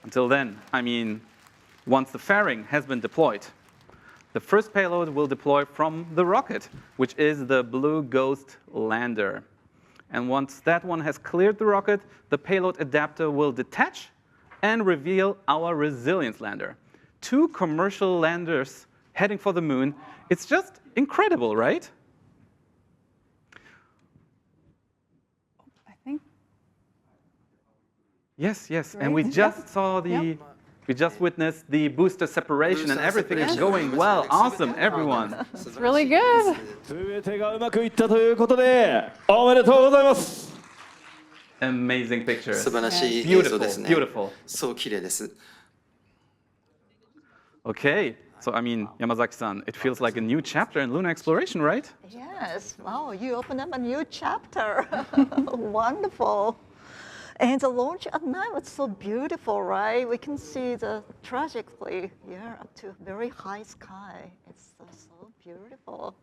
until then, I mean, once the fairing has been deployed, the first payload will deploy from the rocket, which is the Blue Ghost lander. And once that one has cleared the rocket, the payload adapter will detach and reveal our Resilience lander. 2 commercial landers heading for the moon. It's just incredible, right? I think. Yes, yes. Great. And we just Yep. saw the, Yep. we just witnessed the booster separation, and everything is going well. Awesome, everyone. It's really good. 全てがうまくいったということで、おめでとうございます。 Amazing pictures. 素晴らしい映像ですね。 Beautiful. そう綺麗です。 Okay, so I mean, Yamazaki-san, it feels like a new chapter in lunar exploration, right? Yes, wow, you opened up a new chapter. Wonderful. And the launch at night was so beautiful, right? We can see the trajectory, up to very high sky. It's so beautiful.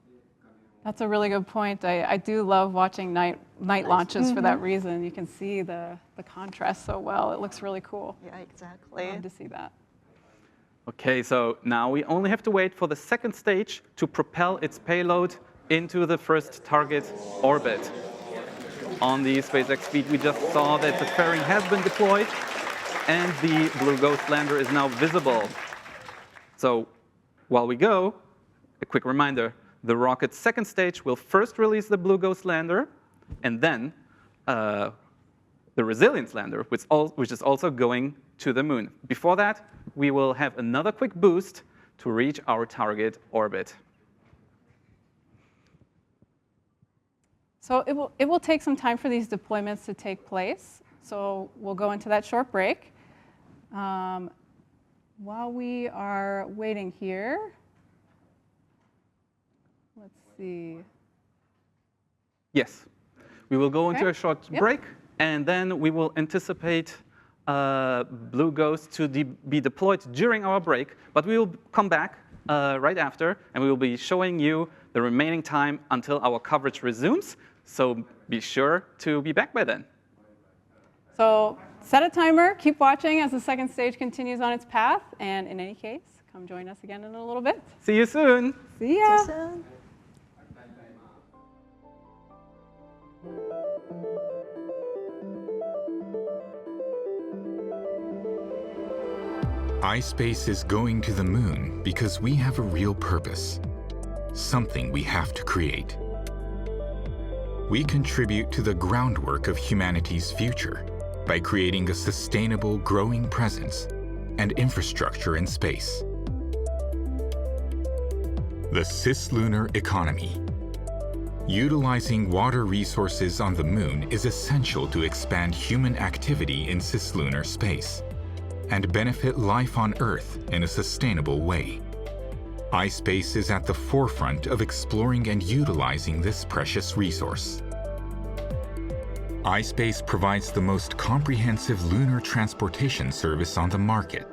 That's a really good point. I do love watching night launches for that reason. You can see the contrast so well. It looks really cool. Yeah, exactly. Love to see that. Okay, so now we only have to wait for the second stage to propel its payload into the first target orbit. On the SpaceX feed, we just saw that the fairing has been deployed and the Blue Ghost lander is now visible. So while we go, a quick reminder, the rocket's second stage will first release the Blue Ghost lander, and then the Resilience lander, which is also going to the moon. Before that, we will have another quick boost to reach our target orbit. So it will take some time for these deployments to take place. So we'll go into that short break. While we are waiting here, let's see. Yes, we will go into a short break, and then we will anticipate Blue Ghost to be deployed during our break, but we will come back right after, and we will be showing you the remaining time until our coverage resumes, so be sure to be back by then. So set a timer, keep watching as the second stage continues on its path, and in any case, come join us again in a little bit. See you soon. See ya. See you soon. iSpace is going to the moon because we have a real purpose, something we have to create. We contribute to the groundwork of humanity's future by creating a sustainable, growing presence and infrastructure in space. The cislunar economy. Utilizing water resources on the moon is essential to expand human activity in cislunar space and benefit life on Earth in a sustainable way. iSpace is at the forefront of exploring and utilizing this precious resource. iSpace provides the most comprehensive lunar transportation service on the market,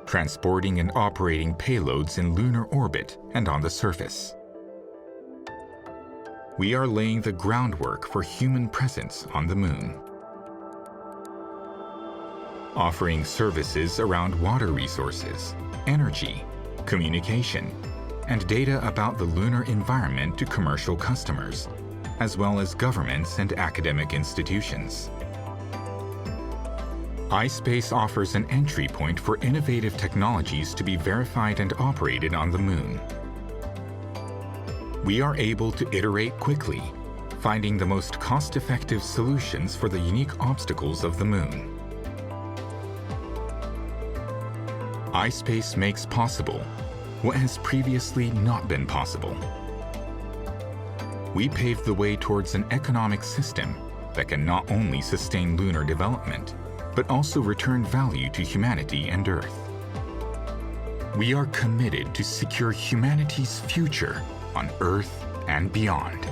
transporting and operating payloads in lunar orbit and on the surface. We are laying the groundwork for human presence on the moon, offering services around water resources, energy, communication, and data about the lunar environment to commercial customers, as well as governments and academic institutions. iSpace offers an entry point for innovative technologies to be verified and operated on the moon. We are able to iterate quickly, finding the most cost-effective solutions for the unique obstacles of the moon. iSpace makes possible what has previously not been possible. We paved the way towards an economic system that can not only sustain lunar development, but also return value to humanity and Earth. We are committed to secure humanity's future on Earth and beyond.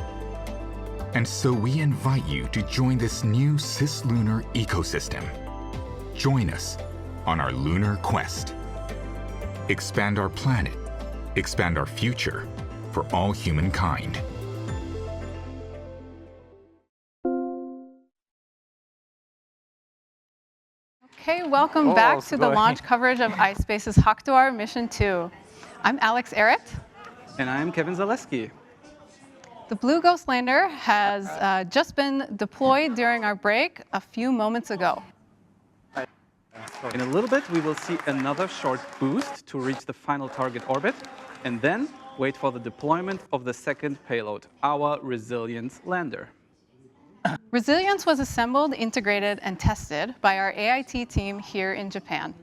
And so we invite you to join this new cislunar ecosystem. Join us on our lunar quest. Expand our planet, expand our future for all humankind. Okay, welcome back to the launch coverage of iSpace's HAKUTO Mission 2. I'm Alex Arrett. And I'm Kevin Zaleski. The Blue Ghost lander has just been deployed during our break a few moments ago. In a little bit, we will see another short boost to reach the final target orbit, and then wait for the deployment of the second payload, our Resilience lander. Resilience was assembled, integrated, and tested by our AIT team here in Japan.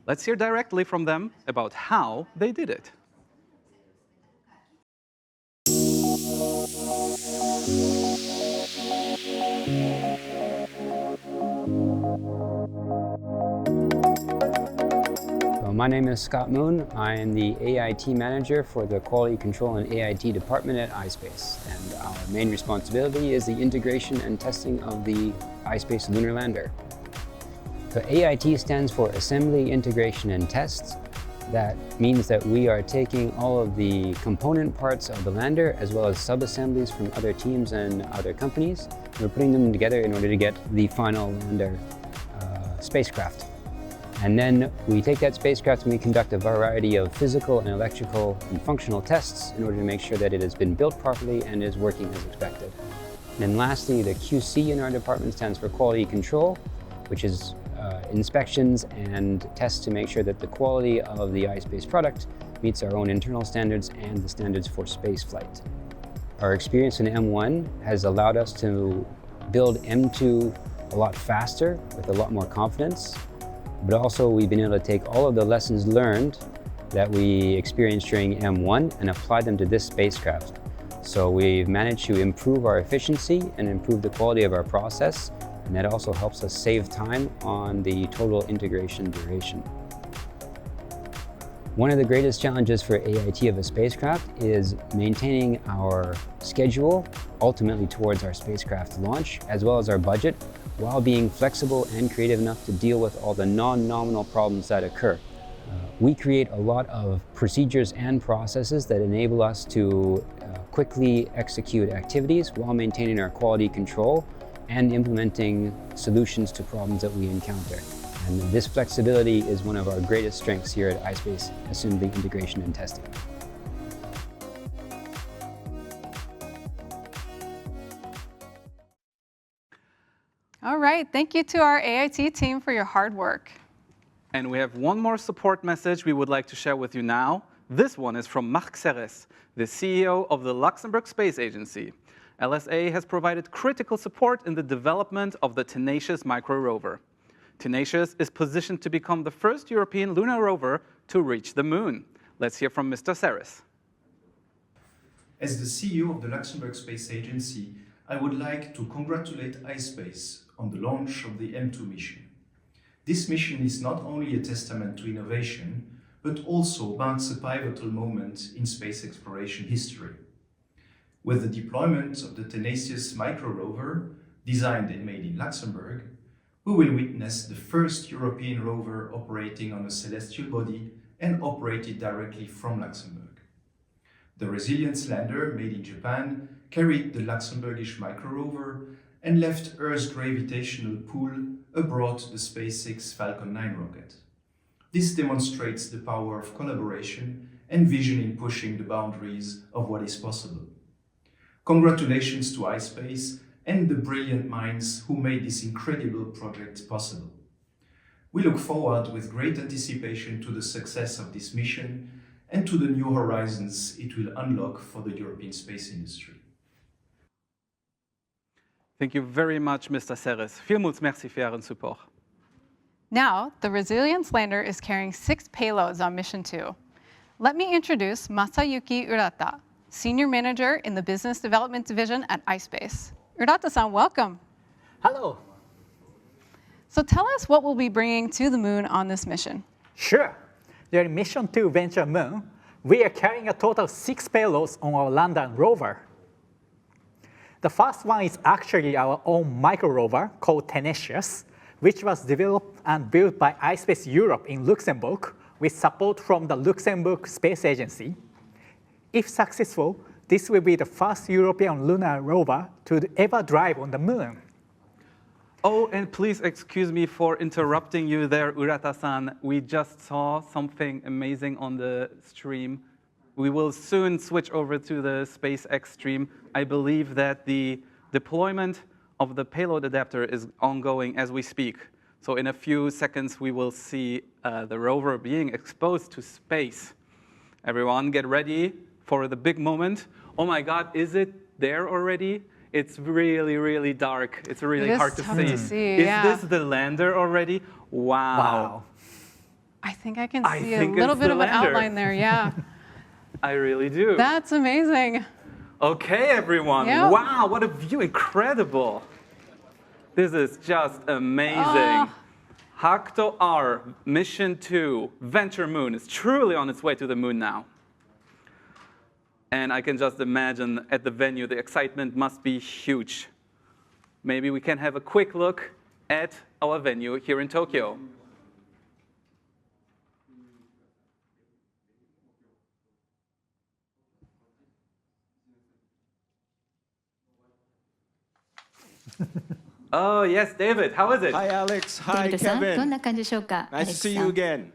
Let's hear directly from them about how they did it. My name is Scott Moon. I am the AIT manager for the Quality Control and AIT department at iSpace. And our main responsibility is the integration and testing of the iSpace lunar lander. So AIT stands for Assembly, Integration, and Tests. That means that we are taking all of the component parts of the lander as well as sub-assemblies from other teams and other companies. We're putting them together in order to get the final lander spacecraft. And then we take that spacecraft and we conduct a variety of physical and electrical and functional tests in order to make sure that it has been built properly and is working as expected. And then lastly, the QC in our department stands for quality control, which is inspections and tests to make sure that the quality of the iSpace product meets our own internal standards and the standards for space flight. Our experience in M1 has allowed us to build M2 a lot faster with a lot more confidence, but also we've been able to take all of the lessons learned that we experienced during M1 and apply them to this spacecraft. So we've managed to improve our efficiency and improve the quality of our process, and that also helps us save time on the total integration duration. One of the greatest challenges for AIT of a spacecraft is maintaining our schedule ultimately towards our spacecraft launch, as well as our budget, while being flexible and creative enough to deal with all the non-nominal problems that occur. We create a lot of procedures and processes that enable us to quickly execute activities while maintaining our quality control and implementing solutions to problems that we encounter. And this flexibility is one of our greatest strengths here at iSpace Assembly Integration and Testing. All right, thank you to our AIT team for your hard work. And we have one more support message we would like to share with you now. This one is from Marc Serres, the CEO of the Luxembourg Space Agency. LSA has provided critical support in the development of the Tenacious micro rover. Tenacious is positioned to become the first European lunar rover to reach the moon. Let's hear from Mr. Serres. As the CEO of the Luxembourg Space Agency, I would like to congratulate iSpace on the launch of the M2 mission. This mission is not only a testament to innovation, but also marks a pivotal moment in space exploration history. With the deployment of the Tenacious micro rover, designed and made in Luxembourg, we will witness the first European rover operating on a celestial body and operated directly from Luxembourg. The Resilience lander, made in Japan, carried the Luxembourgish micro rover and left Earth's gravitational pull aboard the SpaceX Falcon 9 rocket. This demonstrates the power of collaboration and vision in pushing the boundaries of what is possible. Congratulations to iSpace and the brilliant minds who made this incredible project possible. We look forward with great anticipation to the success of this mission and to the new horizons it will unlock for the European space industry. Thank you very much, Mr. Serres. Vielmals merci für Ihren Support. Now, the Resilience lander is carrying 6 payloads on Mission 2. Let me introduce Masayuki Urata, Senior Manager in the Business Development Division at iSpace. Urata-san, welcome. Hello. So tell us what we'll be bringing to the moon on this mission. Sure. During Mission 2 Venture Moon, we are carrying a total of 6 payloads on our lander and rover. The first one is actually our own micro rover called Tenacious, which was developed and built by iSpace Europe in Luxembourg with support from the Luxembourg Space Agency. If successful, this will be the first European lunar rover to ever drive on the moon. Oh, and please excuse me for interrupting you there, Urata-san. We just saw something amazing on the stream. We will soon switch over to the SpaceX stream. I believe that the deployment of the payload adapter is ongoing as we speak. So in a few seconds, we will see the rover being exposed to space. Everyone, get ready for the big moment. Oh my God, is it there already? It's really, really dark. It's really hard to see. Is this the lander already? Wow. I think I can see a little bit of an outline there, yeah. I really do. That's amazing. Okay, everyone. Yep. Wow, what a view. Incredible. This is just amazing. HAKUTO R Mission 2 Venture Moon is truly on its way to the moon now. And I can just imagine at the venue, the excitement must be huge. Maybe we can have a quick look at our venue here in Tokyo. Oh, yes, David, how is it? Hi, Alex. Hi, Kevin. どんな感じでしょうか？ Nice to see you again.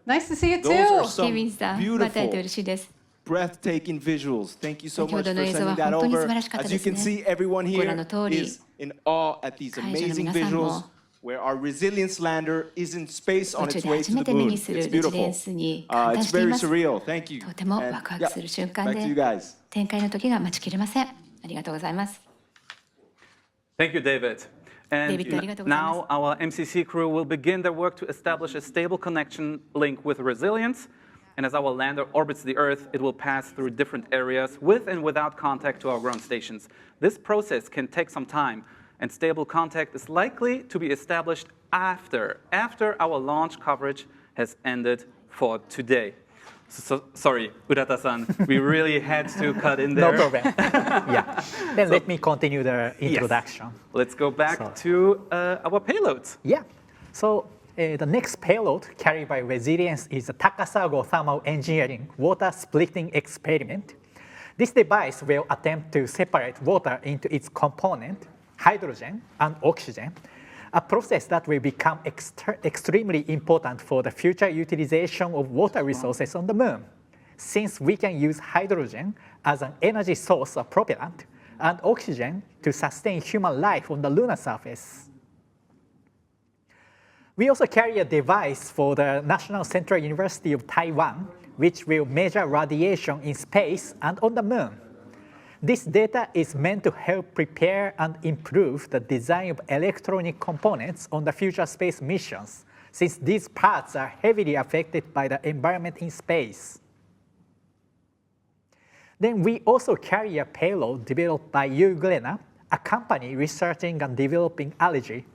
Nice to see you too. Those are some ケビンさん、また会えて嬉しいです。breathtaking visuals. Thank you so 先ほ much ど for の映像 sending は that 本当に素 over. 晴らしかった As で you す can ね。 see, everyone ご覧 here の通り、 is in awe at these 会場の amazing 皆さんも visuals where our resilience lander is in space 宇 on 宙 its で way 初 to め the て目 moon. にする It's レジデン beautiful. スに感 It's 嘆してい very ます。 surreal. Thank you. とても And ワクワクする瞬間 back to you で、 guys. 展開の時が待ちきれません。ありがとうございます。 Thank you, David. And David, ありがとうございます。 now our MCC crew will begin their work to establish a stable connection link with resilience. And as our lander orbits the Earth, it will pass through different areas with and without contact to our ground stations. This process can take some time, and stable contact is likely to be established after our launch coverage has ended for today. Sorry, Urata-san, we really had to cut in there. No problem. Yeah. Then let me continue the introduction. Yes. Let's go back to our payloads. Yeah. So the next payload carried by Resilience is the Takasago Thermal Engineering Water Splitting Experiment. This device will attempt to separate water into its component, hydrogen and oxygen, a process that will become extremely important for the future utilization of water resources on the moon, since we can use hydrogen as an energy source or propellant and oxygen to sustain human life on the lunar surface. We also carry a device for the National Central University of Taiwan, which will measure radiation in space and on the moon. This data is meant to help prepare and improve the design of electronic components on the future space missions, since these parts are heavily affected by the environment in space. Then we also carry a payload developed by Euglena, a company researching and developing algae.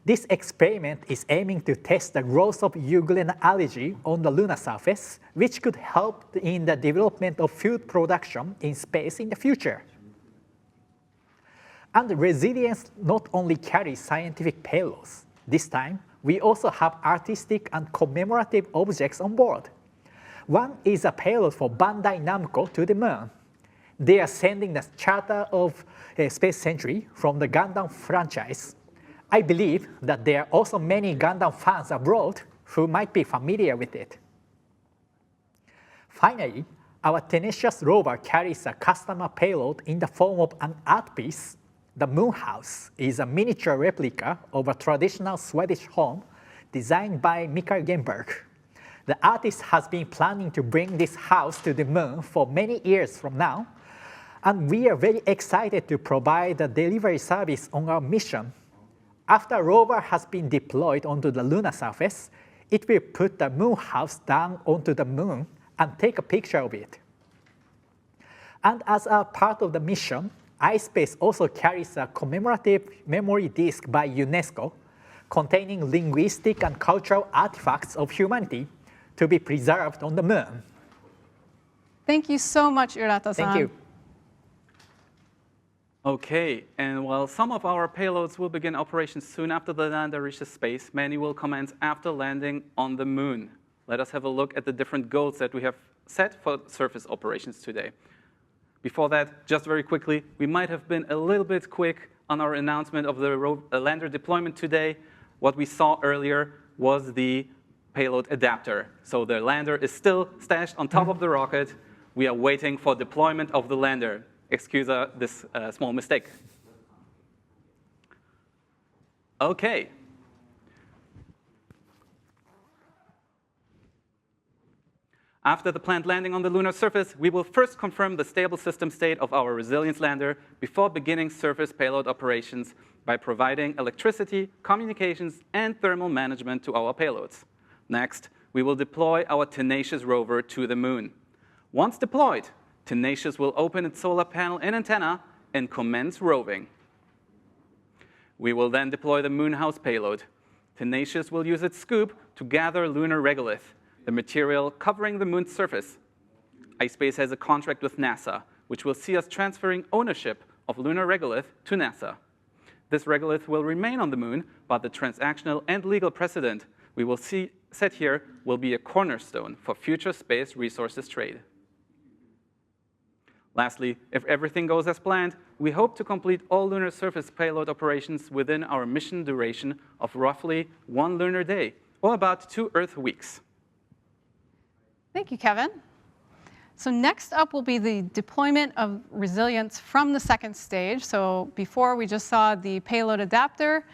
This experiment is aiming to test the growth of Euglena algae on the lunar surface, which could help in the development of food production in space in the future. And Resilience not only carries scientific payloads. This time, we also have artistic and commemorative objects on board. One is a payload for Bandai Namco to the moon. They are sending the Charter of Space Century from the Gundam franchise. I believe that there are also many Gundam fans abroad who might be familiar with it. Finally, our Tenacious rover carries a customer payload in the form of an art piece. The Moon House is a miniature replica of a traditional Swedish home designed by Mikael Genberg. The artist has been planning to bring this house to the moon for many years from now, and we are very excited to provide the delivery service on our mission. After a rover has been deployed onto the lunar surface, it will put the Moon House down onto the moon and take a picture of it. And as a part of the mission, ispace also carries a commemorative memory disk by UNESCO containing linguistic and cultural artifacts of humanity to be preserved on the moon. Thank you so much, Urata-san. Thank you. Okay, and while some of our payloads will begin operations soon after the lander reaches space, many will commence after landing on the moon. Let us have a look at the different goals that we have set for surface operations today. Before that, just very quickly, we might have been a little bit quick on our announcement of the lander deployment today. What we saw earlier was the payload adapter. So the lander is still stashed on top of the rocket. We are waiting for deployment of the lander. Excuse this small mistake. Okay. After the planned landing on the lunar surface, we will first confirm the stable system state of our Resilience lander before beginning surface payload operations by providing electricity, communications, and thermal management to our payloads. Next, we will deploy our Tenacious rover to the moon. Once deployed, Tenacious will open its solar panel and antenna and commence roving. We will then deploy the Moon House payload. Tenacious will use its scoop to gather lunar regolith, the material covering the moon's surface. ispace has a contract with NASA, which will see us transferring ownership of lunar regolith to NASA. This regolith will remain on the moon, but the transactional and legal precedent we will see set here will be a cornerstone for future space resources trade. Lastly, if everything goes as planned, we hope to complete all lunar surface payload operations within our mission duration of roughly 1 lunar day, or about 2 Earth weeks. Thank you, Kevin. So next up will be the deployment of resilience from the second stage. So before we just saw the payload adapter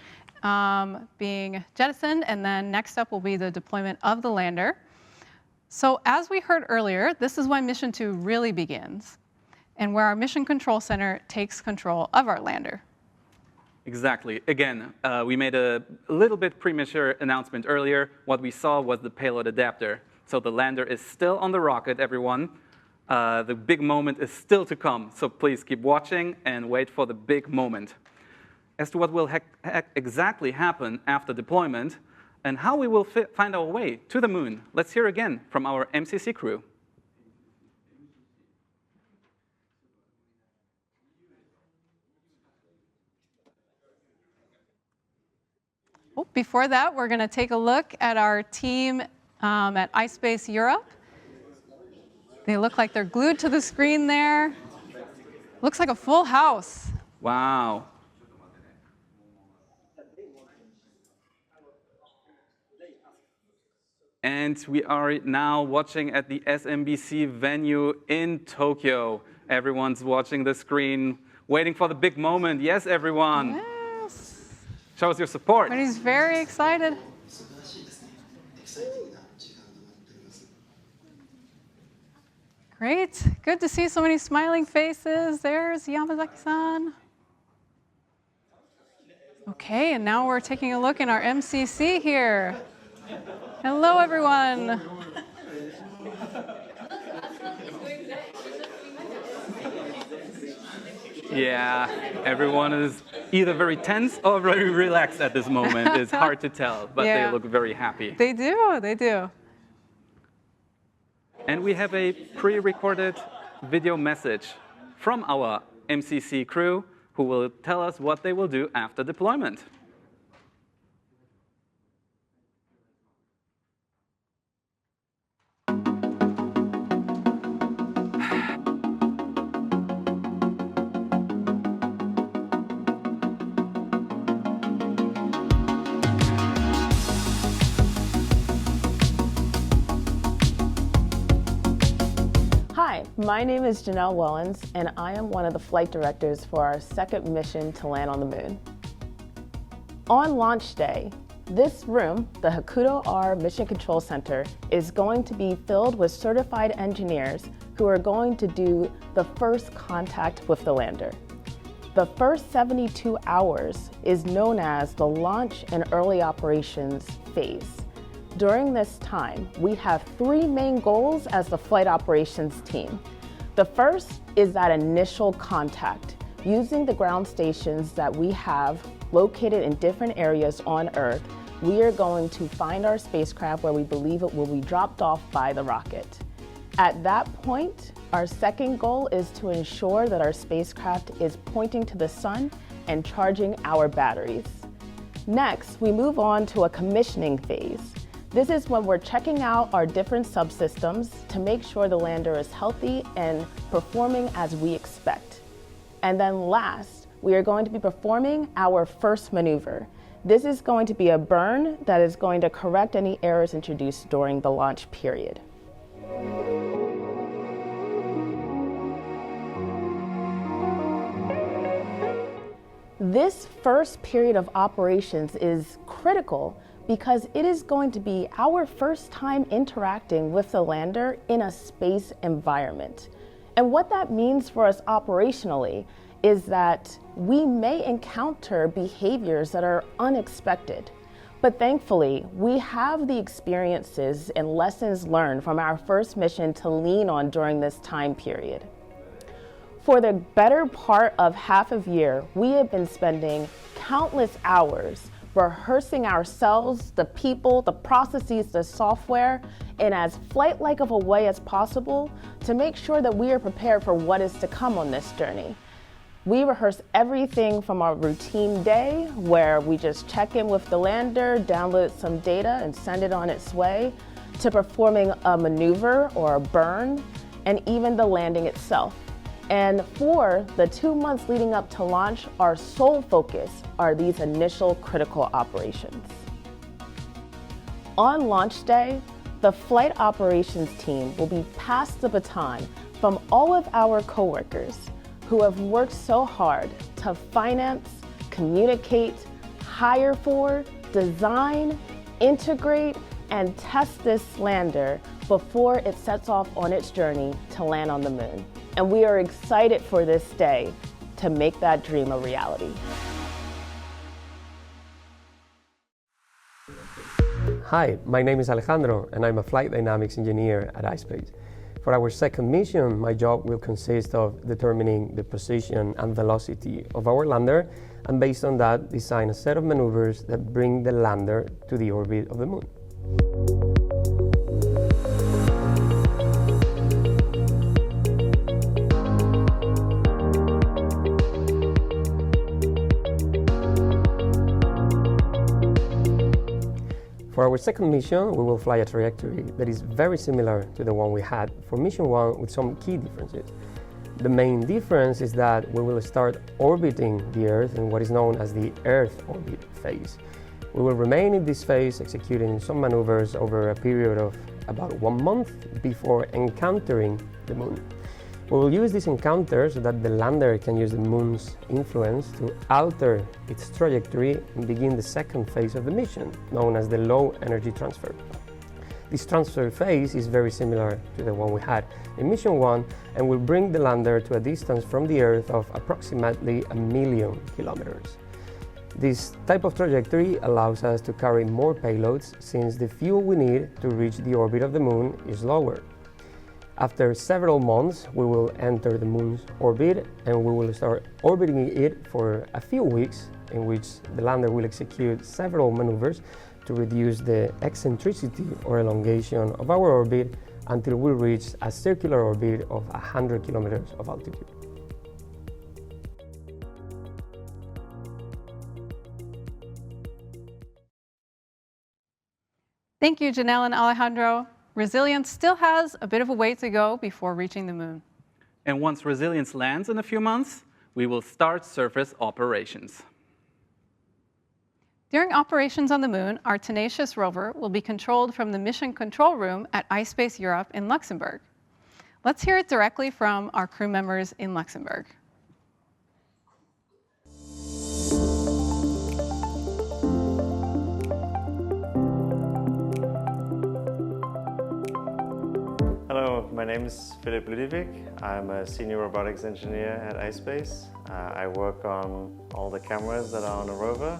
being jettisoned, and then next up will be the deployment of the lander. So as we heard earlier, this is when Mission 2 really begins, and where our Mission Control Center takes control of our lander. Exactly. Again, we made a little bit premature announcement earlier. What we saw was the payload adapter. So the lander is still on the rocket, everyone. The big moment is still to come, so please keep watching and wait for the big moment. As to what will exactly happen after deployment and how we will find our way to the moon, let's hear again from our MCC crew. Oh, before that, we're going to take a look at our team at ispace Europe. They look like they're glued to the screen there. Looks like a full house. Wow. And we are now watching at the SMBC venue in Tokyo. Everyone's watching the screen, waiting for the big moment. Yes, everyone. Yes. Show us your support. But he's very excited. Great. Good to see so many smiling faces. There's Yamazaki-san. Okay, and now we're taking a look in our MCC here. Hello, everyone. Yeah, everyone is either very tense or very relaxed at this moment. It's hard to tell, but Yeah. they look very happy. They do, they do. And we have a pre-recorded video message from our MCC crew who will tell us what they will do after deployment. Hi, my name is Janelle Wellens, and I am one of the flight directors for our second mission to land on the moon. On launch day, this room, the HAKUTO R Mission Control Center, is going to be filled with certified engineers who are going to do the first contact with the lander. The first 72 hours is known as the launch and early operations phase. During this time, we have three main goals as the flight operations team. The first is that initial contact. Using the ground stations that we have located in different areas on Earth, we are going to find our spacecraft where we believe it will be dropped off by the rocket. At that point, our second goal is to ensure that our spacecraft is pointing to the sun and charging our batteries. Next, we move on to a commissioning phase. This is when we're checking out our different subsystems to make sure the lander is healthy and performing as we expect. And then last, we are going to be performing our first maneuver. This is going to be a burn that is going to correct any errors introduced during the launch period. This first period of operations is critical because it is going to be our first time interacting with the lander in a space environment. And what that means for us operationally is that we may encounter behaviors that are unexpected. But thankfully, we have the experiences and lessons learned from our first mission to lean on during this time period. For the better part of half a year, we have been spending countless hours rehearsing ourselves, the people, the processes, the software, in as flight-like of a way as possible to make sure that we are prepared for what is to come on this journey. We rehearse everything from our routine day, where we just check in with the lander, download some data, and send it on its way, to performing a maneuver or a burn, and even the landing itself. And for the 2 months leading up to launch, our sole focus are these initial critical operations. On launch day, the flight operations team will be passed the baton from all of our coworkers who have worked so hard to finance, communicate, hire for, design, integrate, and test this lander before it sets off on its journey to land on the moon. And we are excited for this day to make that dream a reality. Hi, my name is Alejandro, and I'm a flight dynamics engineer at ispace. For our second mission, my job will consist of determining the position and velocity of our lander, and based on that, design a set of maneuvers that bring the lander to the orbit of the moon. For our second mission, we will fly a trajectory that is very similar to the one we had for mission 1 with some key differences. The main difference is that we will start orbiting the Earth in what is known as the Earth orbit phase. We will remain in this phase executing some maneuvers over a period of about 1 month before encountering the Moon. We will use this encounter so that the lander can use the Moon's influence to alter its trajectory and begin the second phase of the mission, known as the low energy transfer. This transfer phase is very similar to the one we had in mission 1 and will bring the lander to a distance from the Earth of approximately 1 million kilometers. This type of trajectory allows us to carry more payloads since the fuel we need to reach the orbit of the Moon is lower. After several months, we will enter the Moon's orbit and we will start orbiting it for a few weeks, in which the lander will execute several maneuvers to reduce the eccentricity or elongation of our orbit until we reach a circular orbit of 100 kilometers of altitude. Thank you, Janelle and Alejandro. Resilience still has a bit of a way to go before reaching the moon. And once Resilience lands in a few months, we will start surface operations. During operations on the moon, our Tenacious rover will be controlled from the Mission Control Room at ispace Europe in Luxembourg. Let's hear it directly from our crew members in Luxembourg. Hello, my name is Philip Ludwig. I'm a senior robotics engineer at ispace. I work on all the cameras that are on the rover.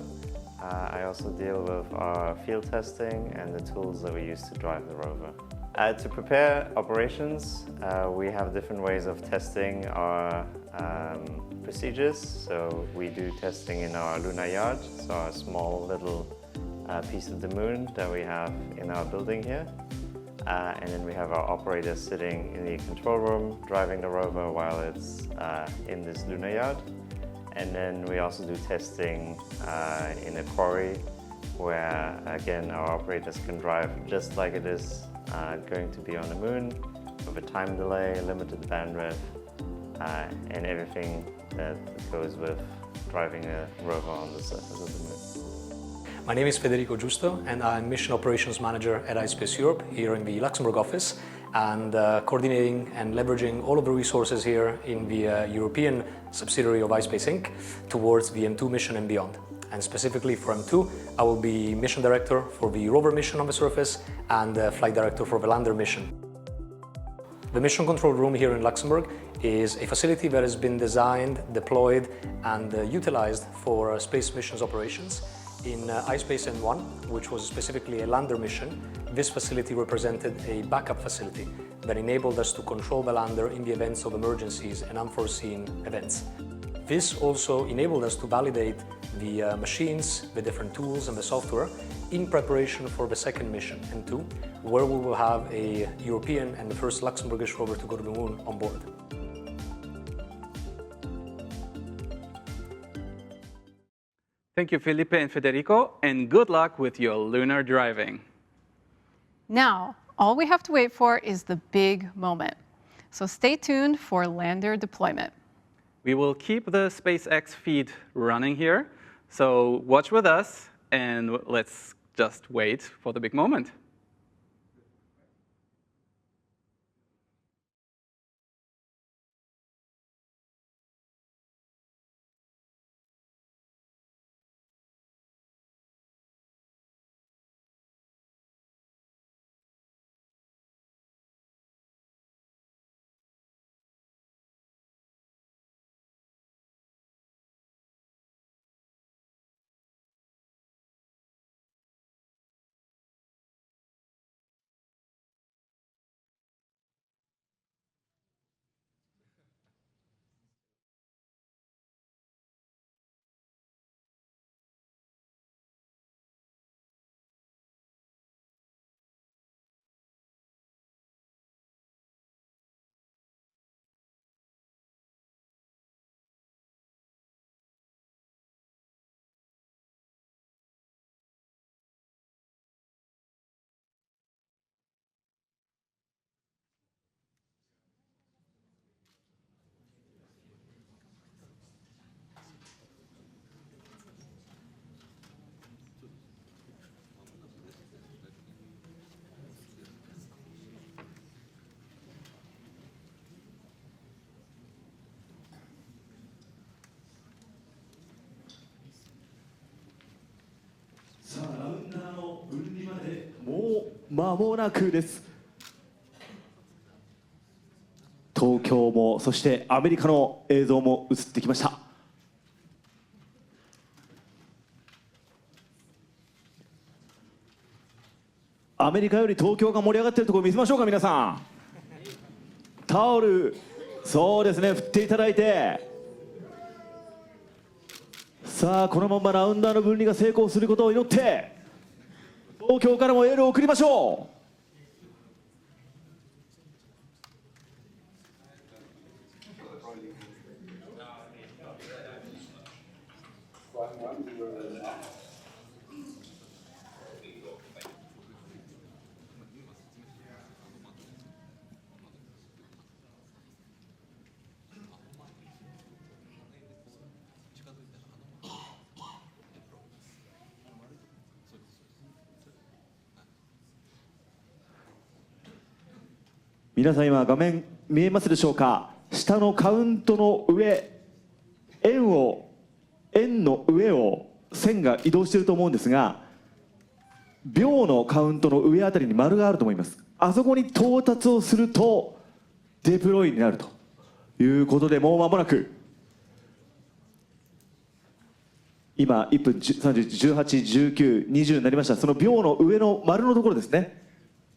I also deal with our field testing and the tools that we use to drive the rover. To prepare operations, we have different ways of testing our procedures. So we do testing in our lunar yard, so our small little piece of the moon that we have in our building here. And then we have our operators sitting in the control room, driving the rover while it's in this lunar yard. And then we also do testing in a quarry where, again, our operators can drive just like it is going to be on the moon, with a time delay, limited bandwidth, and everything that goes with driving a rover on the surface of the moon. My name is Federico Giusto, and I'm Mission Operations Manager at ispace Europe here in the Luxembourg office, and coordinating and leveraging all of the resources here in the European subsidiary of ispace Inc. towards the M2 mission and beyond. And specifically for M2, I will be Mission Director for the rover mission on the surface and Flight Director for the lander mission. The Mission Control Room here in Luxembourg is a facility that has been designed, deployed, and utilized for space missions operations. In ispace N1, which was specifically a lander mission, this facility represented a backup facility that enabled us to control the lander in the events of emergencies and unforeseen events. This also enabled us to validate the machines, the different tools and the software in preparation for the second mission, N2, where we will have a European and the first Luxembourgish rover to go to the moon on board. Thank you, Felipe and Federico, and good luck with your lunar driving. Now, all we have to wait for is the big moment. So stay tuned for lander deployment. We will keep the SpaceX feed running here, so watch with us, and let's just wait for the big moment. 間もなくです。東京もそしてアメリカの映像も映ってきました。アメリカより東京が盛り上がっているところ見せましょうか。皆さんタオル、そうですね、振っていただいて、さあこのままラウンダーの分離が成功することを祈って東京からもエールを送りましょう。皆さん今画面見えますでしょうか。下のカウントの上、円の上を線が移動していると思うんですが、秒のカウントの上あたりに丸があると思います。あそこに到達をするとデプロイになるということで、もう間もなく今1分30、18、19、20になりました。その秒の上の丸のところですね、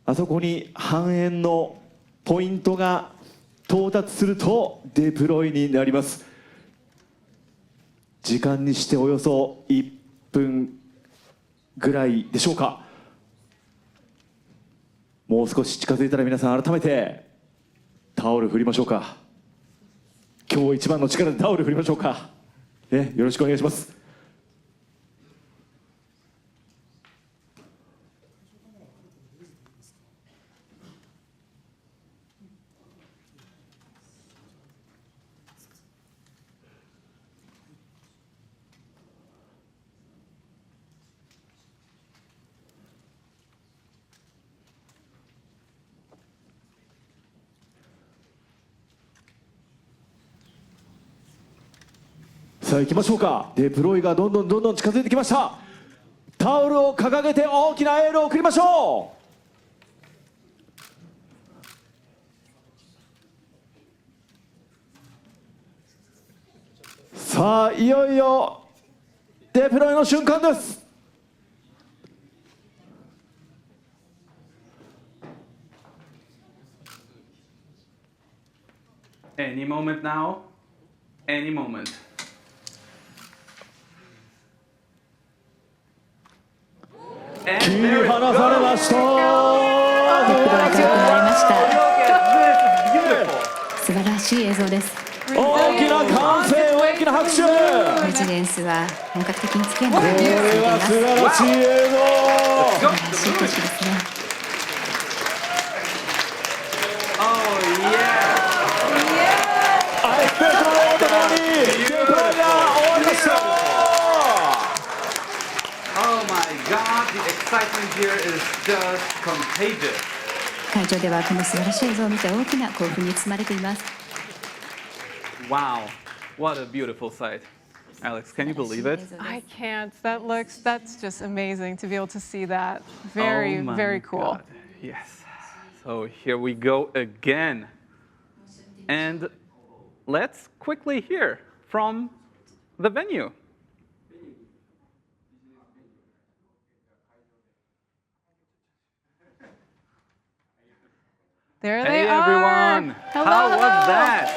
あそこに半円のポイントが到達するとデプロイになります。時間にしておよそ1分ぐらいでしょうか。もう少し近づいたら皆さん改めてタオル振りましょうか。今日一番の力でタオル振りましょうか、ね、よろしくお願いします。さあ行きましょうか。デプロイがどんどん近づいてきました。タオルを掲げて大きなエールを送りましょう。さあいよいよデプロイの瞬間です。Any moment now, any moment. 切り離されました。角度が高くなりました。素晴らしい映像です。大きな歓声、大きな拍手。レジデンスは本格的に付き合いが続いています。素晴らしい映像。素晴らしい景色ですね。アイスペースのローとともにデプロイが終わりました。Oh my God, the excitement here is just contagious. 会場ではこの素晴らしい映像を見て大きな興奮に包まれています。Wow, what a beautiful sight. Alex, can you believe it? I can't. That's just amazing to be able to see that. Very, very cool. God. Yes. So here we go again. And let's quickly hear from the venue. There Hey they are. everyone, Hello. how was that?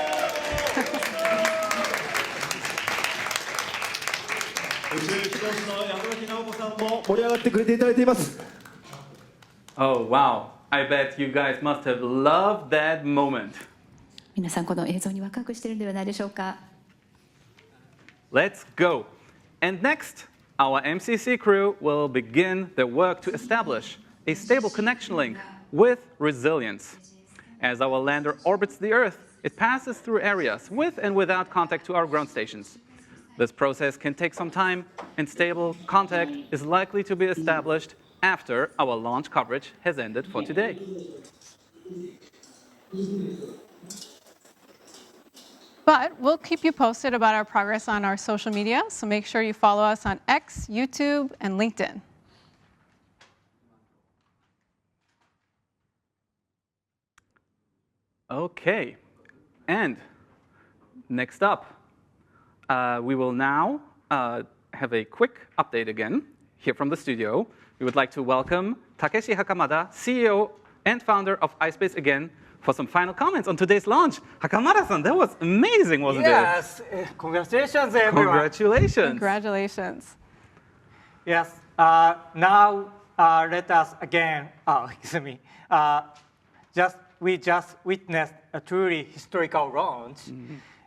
Oh wow, I bet you guys must have loved that moment. 皆さんこの映像にワクワクしているのではないでしょうか。Let's go. And next, our MCC crew will begin their work to establish a stable connection link with resilience. As our lander orbits the Earth, it passes through areas with and without contact to our ground stations. This process can take some time, and stable contact is likely to be established after our launch coverage has ended for today. But we'll keep you posted about our progress on our social media, so make sure you follow us on X, YouTube, and LinkedIn. Okay, and next up, we will now have a quick update again here from the studio. We would like to welcome Takeshi Hakamada, CEO and founder of ispace again, for some final comments on today's launch. Hakamada-san, that was amazing, wasn't it? Yes, congratulations, everyone. Congratulations. Congratulations. Yes, now let us again, we just witnessed a truly historical launch.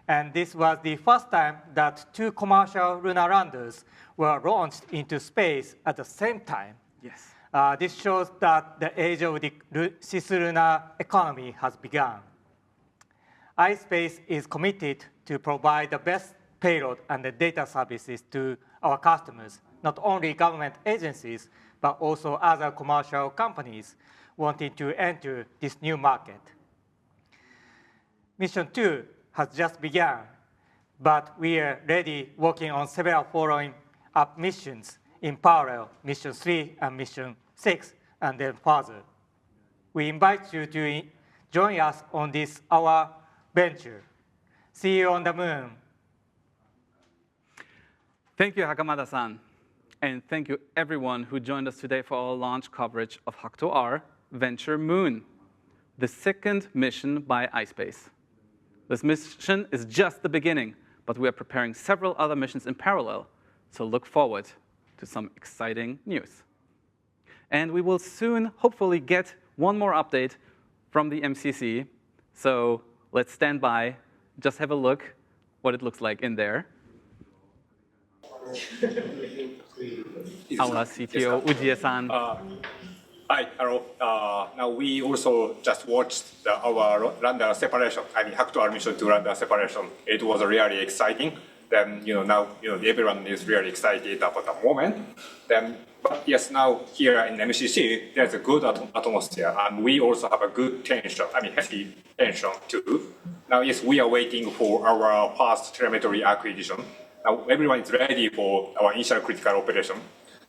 And this was the first time that 2 commercial lunar landers were launched into space at the same time. Yes. This shows that the age of the cislunar economy has begun. ispace is committed to provide the best payload and the data services to our customers, not only government agencies, but also other commercial companies wanting to enter this new market. Mission 2 has just begun, but we are ready working on several following up missions in parallel, Mission 3 and Mission 6, and then further. We invite you to join us on this our venture. See you on the moon. Thank you, Hakamada-san. And thank you, everyone who joined us today for our launch coverage of HAKUTO-R Venture Moon, the 2nd mission by ispace. This mission is just the beginning, but we are preparing several other missions in parallel, so look forward to some exciting news. And we will soon, hopefully, get one more update from the MCC, so let's stand by, just have a look what it looks like in there. Our CTO, Ujie-san. Hi, hello. Now we also just watched our lander separation. HAKUTO-R mission to lander separation. It was really exciting. Then now everyone is really excited about the moment. Then, but yes, now here in MCC there's a good atmosphere, and we also have a good tension. Healthy tension too. Now yes, we are waiting for our first telemetry acquisition. Now everyone is ready for our initial critical operation.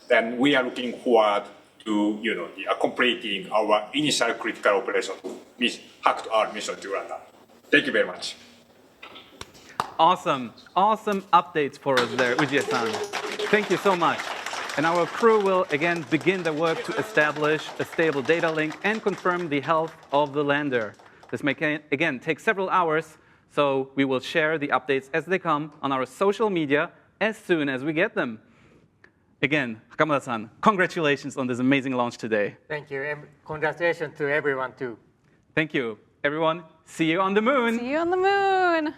Then we are looking forward to completing our initial critical operation, HAKUTO-R mission to lander. Thank you very much. Awesome, awesome updates for us there, Ujie-san. Thank you so much. And our crew will again begin the work to establish a stable data link and confirm the health of the lander. This may again take several hours, so we will share the updates as they come on our social media as soon as we get them. Again, Hakamada-san, congratulations on this amazing launch today. Thank you, and congratulations to everyone too. Thank you, everyone. See you on the moon. See you on the moon.